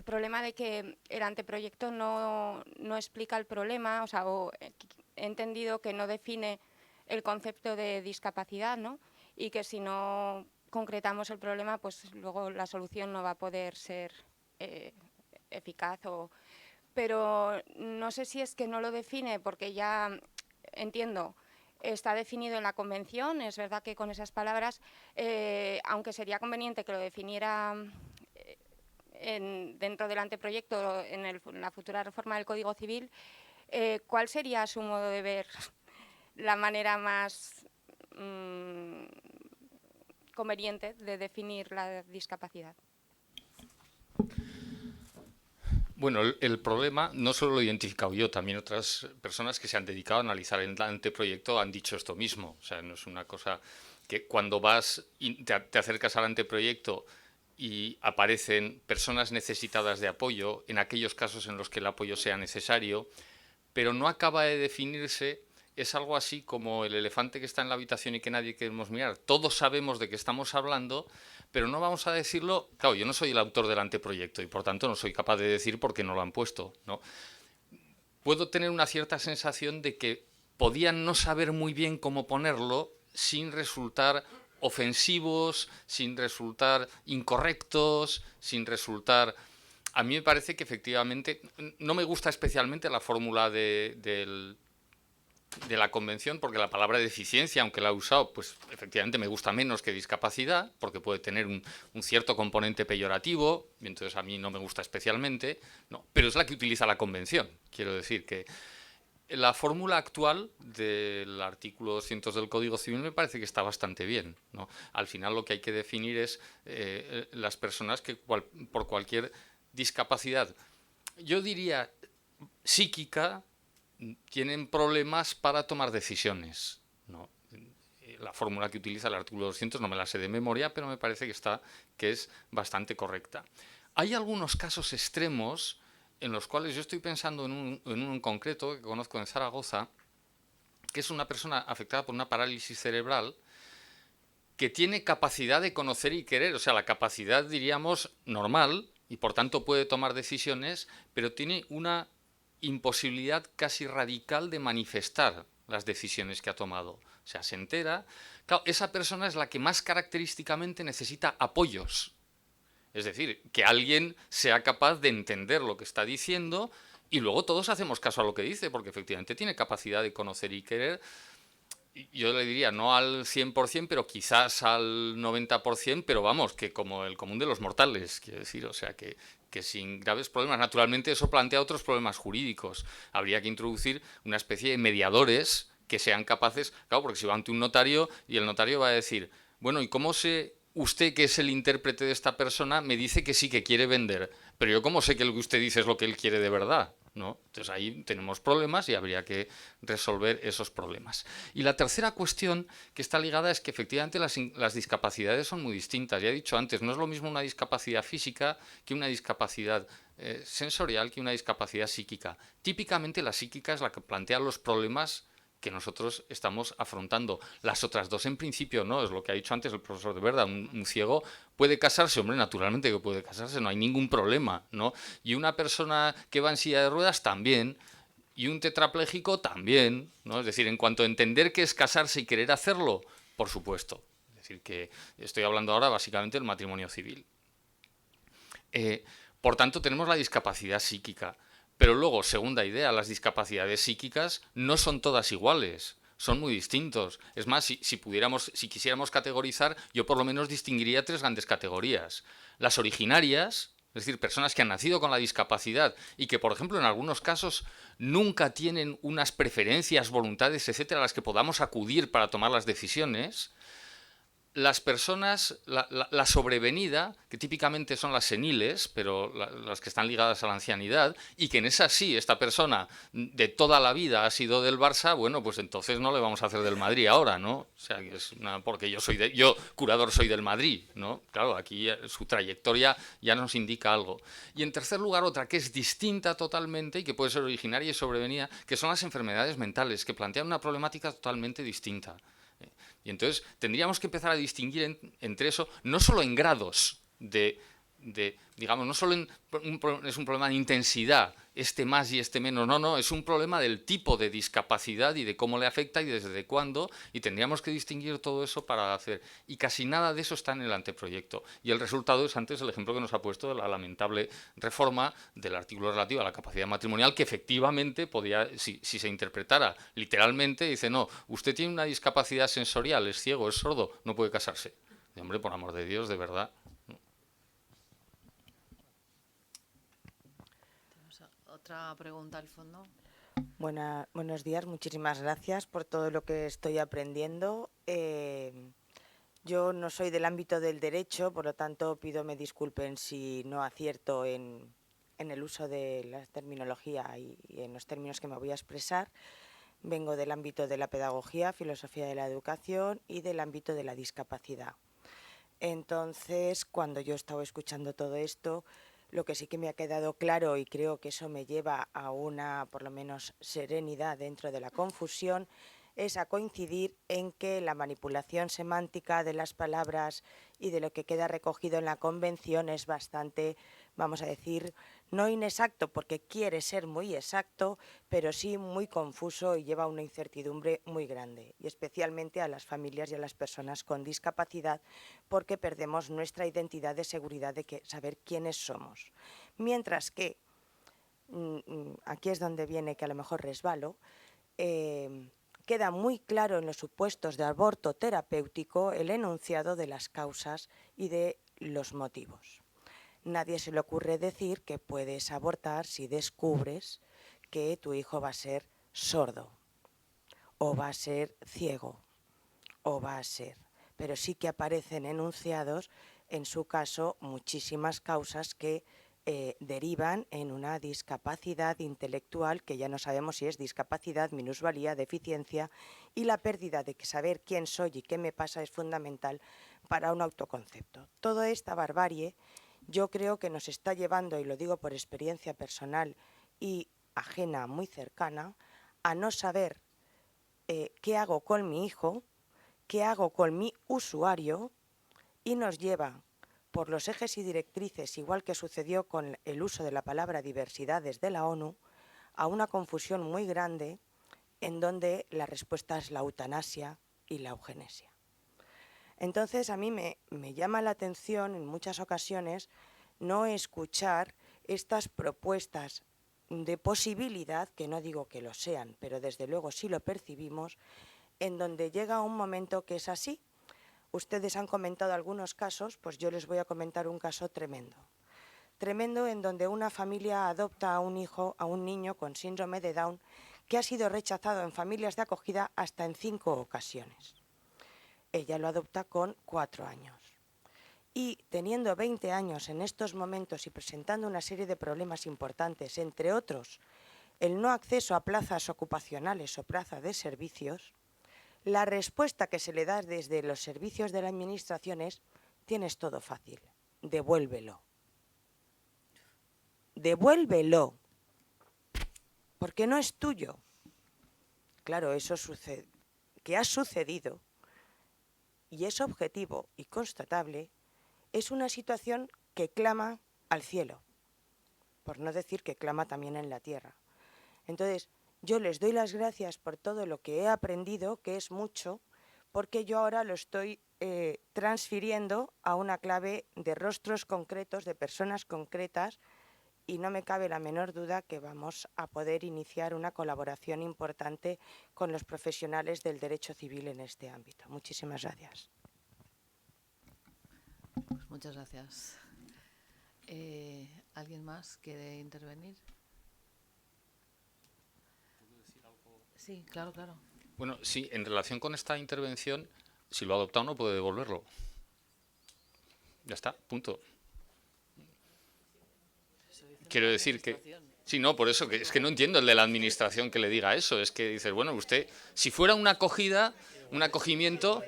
problema de que el anteproyecto no explica el problema, o sea, he entendido que no define el concepto de discapacidad, ¿no? Y que si no concretamos el problema, pues luego la solución no va a poder ser eficaz. Pero no sé si es que no lo define, porque ya entiendo, está definido en la Convención. Es verdad que con esas palabras, aunque sería conveniente que lo definiera dentro del anteproyecto, en la futura reforma del Código Civil, ¿cuál sería, a su modo de ver, la manera más conveniente de definir la discapacidad? Bueno, el problema no solo lo he identificado yo, también otras personas que se han dedicado a analizar el anteproyecto han dicho esto mismo. O sea, no es una cosa que cuando vas y te acercas al anteproyecto y aparecen personas necesitadas de apoyo, en aquellos casos en los que el apoyo sea necesario, pero no acaba de definirse. Es algo así como el elefante que está en la habitación y que nadie queremos mirar. Todos sabemos de qué estamos hablando, pero no vamos a decirlo. Claro, yo no soy el autor del anteproyecto y por tanto no soy capaz de decir por qué no lo han puesto, ¿no? Puedo tener una cierta sensación de que podían no saber muy bien cómo ponerlo sin resultar ofensivos, sin resultar incorrectos, sin resultar... A mí me parece que efectivamente no me gusta especialmente la fórmula de la Convención, porque la palabra deficiencia, aunque la he usado, pues efectivamente me gusta menos que discapacidad, porque puede tener un cierto componente peyorativo, y entonces a mí no me gusta especialmente, no, pero es la que utiliza la Convención. Quiero decir que la fórmula actual del artículo 200 del Código Civil me parece que está bastante bien, ¿no? Al final lo que hay que definir es las personas que por cualquier discapacidad, yo diría psíquica, tienen problemas para tomar decisiones, ¿no? La fórmula que utiliza el artículo 200 no me la sé de memoria, pero me parece que es bastante correcta. Hay algunos casos extremos en los cuales yo estoy pensando en un concreto que conozco en Zaragoza, que es una persona afectada por una parálisis cerebral que tiene capacidad de conocer y querer, o sea, la capacidad, diríamos, normal, y por tanto puede tomar decisiones, pero tiene una imposibilidad casi radical de manifestar las decisiones que ha tomado. O sea, se entera. Claro, esa persona es la que más característicamente necesita apoyos. Es decir, que alguien sea capaz de entender lo que está diciendo y luego todos hacemos caso a lo que dice, porque efectivamente tiene capacidad de conocer y querer. Yo le diría no al 100%, pero quizás al 90%, pero vamos, que como el común de los mortales, quiero decir, o sea, que sin graves problemas. Naturalmente eso plantea otros problemas jurídicos. Habría que introducir una especie de mediadores que sean capaces, claro, porque si va ante un notario y el notario va a decir, bueno, ¿y cómo sé usted, que es el intérprete de esta persona, me dice que sí, que quiere vender? Pero yo cómo sé que lo que usted dice es lo que él quiere de verdad, ¿no? Entonces ahí tenemos problemas y habría que resolver esos problemas. Y la tercera cuestión que está ligada es que efectivamente las discapacidades son muy distintas. Ya he dicho antes, no es lo mismo una discapacidad física que una discapacidad sensorial, que una discapacidad psíquica. Típicamente la psíquica es la que plantea los problemas que nosotros estamos afrontando. Las otras dos, en principio, no, es lo que ha dicho antes el profesor de Verda. Un ciego puede casarse, hombre, naturalmente que puede casarse, no hay ningún problema, ¿no? Y una persona que va en silla de ruedas también, y un tetrapléjico también, ¿no? Es decir, en cuanto a entender qué es casarse y querer hacerlo, por supuesto. Es decir, que estoy hablando ahora básicamente del matrimonio civil. Por tanto, tenemos la discapacidad psíquica. Pero luego, segunda idea, las discapacidades psíquicas no son todas iguales, son muy distintos. Es más, si quisiéramos categorizar, yo por lo menos distinguiría 3 grandes categorías. Las originarias, es decir, personas que han nacido con la discapacidad y que, por ejemplo, en algunos casos nunca tienen unas preferencias, voluntades, etcétera, a las que podamos acudir para tomar las decisiones. Las personas, la sobrevenida, que típicamente son las seniles, pero las que están ligadas a la ancianidad, y que en esa sí, esta persona de toda la vida ha sido del Barça, bueno, pues entonces no le vamos a hacer del Madrid ahora, ¿no? O sea, que es porque yo, curador, soy del Madrid, ¿no? Claro, aquí su trayectoria ya nos indica algo. Y en tercer lugar, otra que es distinta totalmente y que puede ser originaria y sobrevenida, que son las enfermedades mentales, que plantean una problemática totalmente distinta. Y entonces tendríamos que empezar a distinguir entre eso, no solo en grados digamos, no solo es un problema de intensidad, este más y este menos, no, es un problema del tipo de discapacidad y de cómo le afecta y desde cuándo, y tendríamos que distinguir todo eso para hacer. Y casi nada de eso está en el anteproyecto. Y el resultado es antes el ejemplo que nos ha puesto de la lamentable reforma del artículo relativo a la capacidad matrimonial, que efectivamente podía, si se interpretara literalmente, dice, no, usted tiene una discapacidad sensorial, es ciego, es sordo, no puede casarse. Y, hombre, por amor de Dios, de verdad. Otra pregunta al fondo. Buenos días, muchísimas gracias por todo lo que estoy aprendiendo. Yo no soy del ámbito del derecho, por lo tanto pido me disculpen si no acierto en el uso de la terminología y en los términos que me voy a expresar. Vengo del ámbito de la pedagogía, filosofía de la educación y del ámbito de la discapacidad. Entonces, cuando yo estaba escuchando todo esto, lo que sí que me ha quedado claro, y creo que eso me lleva a una, por lo menos, serenidad dentro de la confusión, es a coincidir en que la manipulación semántica de las palabras y de lo que queda recogido en la convención es bastante, vamos a decir, no inexacto porque quiere ser muy exacto, pero sí muy confuso y lleva una incertidumbre muy grande, y especialmente a las familias y a las personas con discapacidad, porque perdemos nuestra identidad de seguridad de saber quiénes somos. Mientras que, aquí es donde viene que a lo mejor resbalo, queda muy claro en los supuestos de aborto terapéutico el enunciado de las causas y de los motivos. Nadie se le ocurre decir que puedes abortar si descubres que tu hijo va a ser sordo, o va a ser ciego, o va a ser. Pero sí que aparecen enunciados, en su caso, muchísimas causas que derivan en una discapacidad intelectual, que ya no sabemos si es discapacidad, minusvalía, deficiencia, y la pérdida de saber quién soy y qué me pasa es fundamental para un autoconcepto. Toda esta barbarie yo creo que nos está llevando, y lo digo por experiencia personal y ajena, muy cercana, a no saber qué hago con mi hijo, qué hago con mi usuario, y nos lleva por los ejes y directrices, igual que sucedió con el uso de la palabra diversidad desde la ONU, a una confusión muy grande en donde la respuesta es la eutanasia y la eugenesia. Entonces a mí me llama la atención en muchas ocasiones no escuchar estas propuestas de posibilidad, que no digo que lo sean, pero desde luego sí lo percibimos, en donde llega un momento que es así. Ustedes han comentado algunos casos, pues yo les voy a comentar un caso tremendo. Tremendo, en donde una familia adopta a un hijo, a un niño con síndrome de Down, que ha sido rechazado en familias de acogida hasta en 5 ocasiones. Ella lo adopta con 4 años. Y teniendo 20 años en estos momentos y presentando una serie de problemas importantes, entre otros el no acceso a plazas ocupacionales o plazas de servicios, la respuesta que se le da desde los servicios de la administración es: tienes todo fácil, devuélvelo. Devuélvelo, porque no es tuyo. Claro, eso sucede, que ha sucedido, y es objetivo y constatable, es una situación que clama al cielo, por no decir que clama también en la tierra. Entonces, yo les doy las gracias por todo lo que he aprendido, que es mucho, porque yo ahora lo estoy transfiriendo a una clave de rostros concretos, de personas concretas, y no me cabe la menor duda que vamos a poder iniciar una colaboración importante con los profesionales del derecho civil en este ámbito. Muchísimas gracias. Pues muchas gracias. ¿Alguien más quiere intervenir? Sí, claro, claro. Bueno, sí, en relación con esta intervención, si lo ha adoptado no puede devolverlo. Ya está, punto. Quiero decir que... Sí, no, por eso, que es que no entiendo el de la administración que le diga eso. Es que dices, bueno, usted, si fuera una acogida, un acogimiento,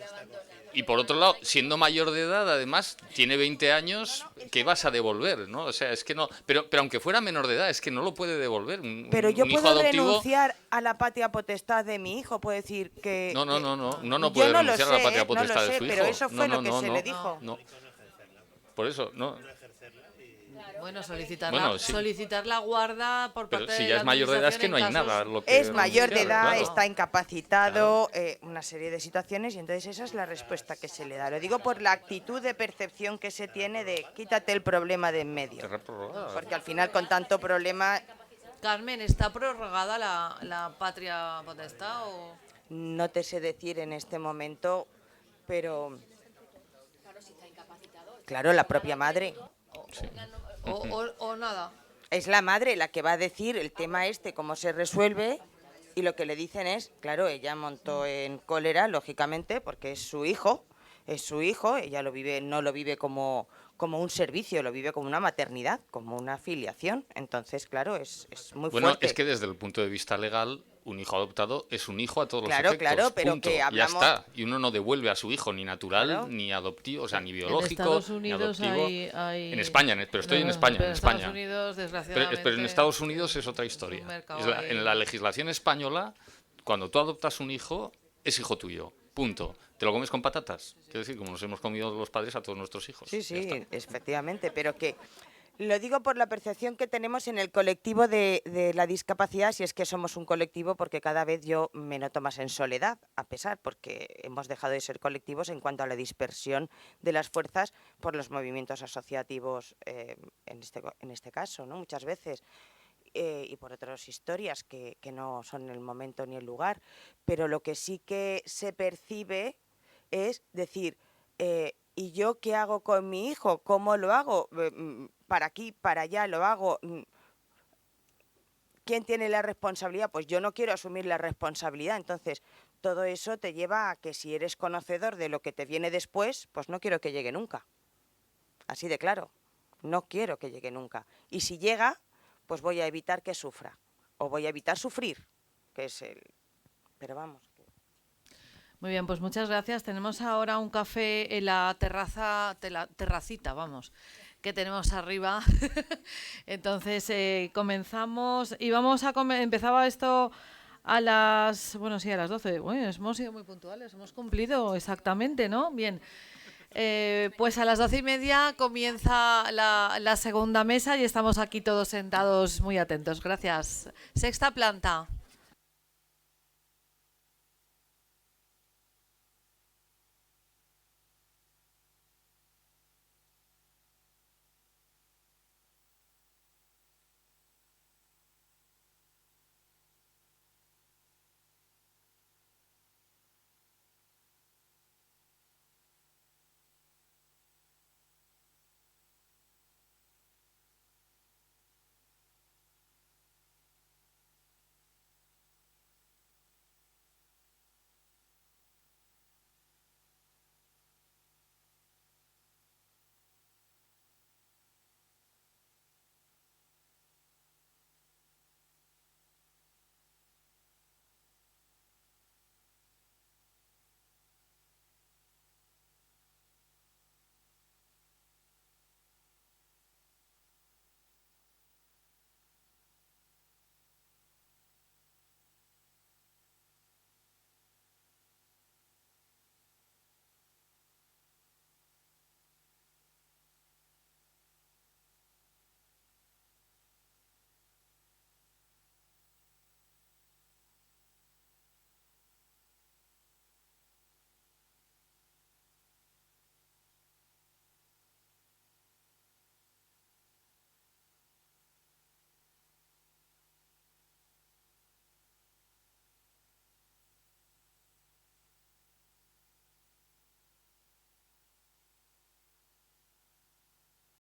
y por otro lado, siendo mayor de edad, además, tiene 20 años, ¿qué vas a devolver? ¿No? O sea, es que no... Pero aunque fuera menor de edad, es que no lo puede devolver. Pero yo un hijo puedo adoptivo... renunciar a la patria potestad de mi hijo, puedo decir que... No Yo puede no lo renunciar a la sé, patria no lo potestad de sé, su hijo. pero eso fue lo que se le dijo. No. Por eso, no. Bueno, solicitar, Bueno, sí. solicitar la guarda por Pero parte si de ya la es mayor de edad es que no hay administración en nada. Lo que Es mayor de edad, claro. está incapacitado, una serie de situaciones, y entonces esa es la respuesta que se le da. Lo digo por la actitud de percepción que se tiene de quítate el problema de en medio. Terra prorrogada. Porque al final con tanto problema Carmen, ¿está prorrogada la patria potestad o...? no te sé decir en este momento, pero... Claro, la propia madre. O nada? Es la madre la que va a decir el tema cómo se resuelve, y lo que le dicen es, claro, ella montó en cólera, lógicamente, porque es su hijo, ella lo vive, no lo vive como un servicio, lo vive como una maternidad, como una filiación. Entonces, claro, es muy Bueno, fuerte. es que desde el punto de vista legal, un hijo adoptado es un hijo a todos Claro, los efectos. claro, pero punto. que hablamos- Ya está. Y uno no devuelve a su hijo ni natural, Claro. ni adoptivo, o sea, ni En biológico, Estados ni Unidos adoptivo. hay... En España, pero estoy en España, pero en en España. Estados Unidos, Pero desgraciadamente... en Estados Unidos es otra un historia. mercado Es ahí. en la legislación española, cuando tú adoptas un hijo, es hijo tuyo. Punto. ¿Te lo comes con patatas? Quiero decir, como nos hemos comido los padres a todos nuestros hijos. Sí, Ya sí, está. efectivamente, pero que lo digo por la percepción que tenemos en el colectivo de la discapacidad, si es que somos un colectivo, porque cada vez yo me noto más en soledad, a pesar, porque hemos dejado de ser colectivos en cuanto a la dispersión de las fuerzas por los movimientos asociativos, en este caso, ¿no? Muchas veces. Y por otras historias que no son el momento ni el lugar, pero lo que sí que se percibe es decir, ¿y yo qué hago con mi hijo? ¿Cómo lo hago? ¿Para aquí, para allá lo hago? ¿Quién tiene la responsabilidad? Pues yo no quiero asumir la responsabilidad. Entonces, todo eso te lleva a que si eres conocedor de lo que te viene después, pues no quiero que llegue nunca. Así de claro, no quiero que llegue nunca. Y si llega, pues voy a evitar que sufra, o voy a evitar sufrir, que es el... Pero vamos. Muy bien, pues muchas gracias. Tenemos ahora un café en la terracita, vamos, que tenemos arriba. Entonces comenzamos y vamos a empezaba esto a las, bueno, sí, a las 12. Bueno, hemos sido muy puntuales, hemos cumplido exactamente, ¿no? Bien. Pues a las 12:30 comienza la segunda mesa y estamos aquí todos sentados muy atentos. Gracias. Sexta planta.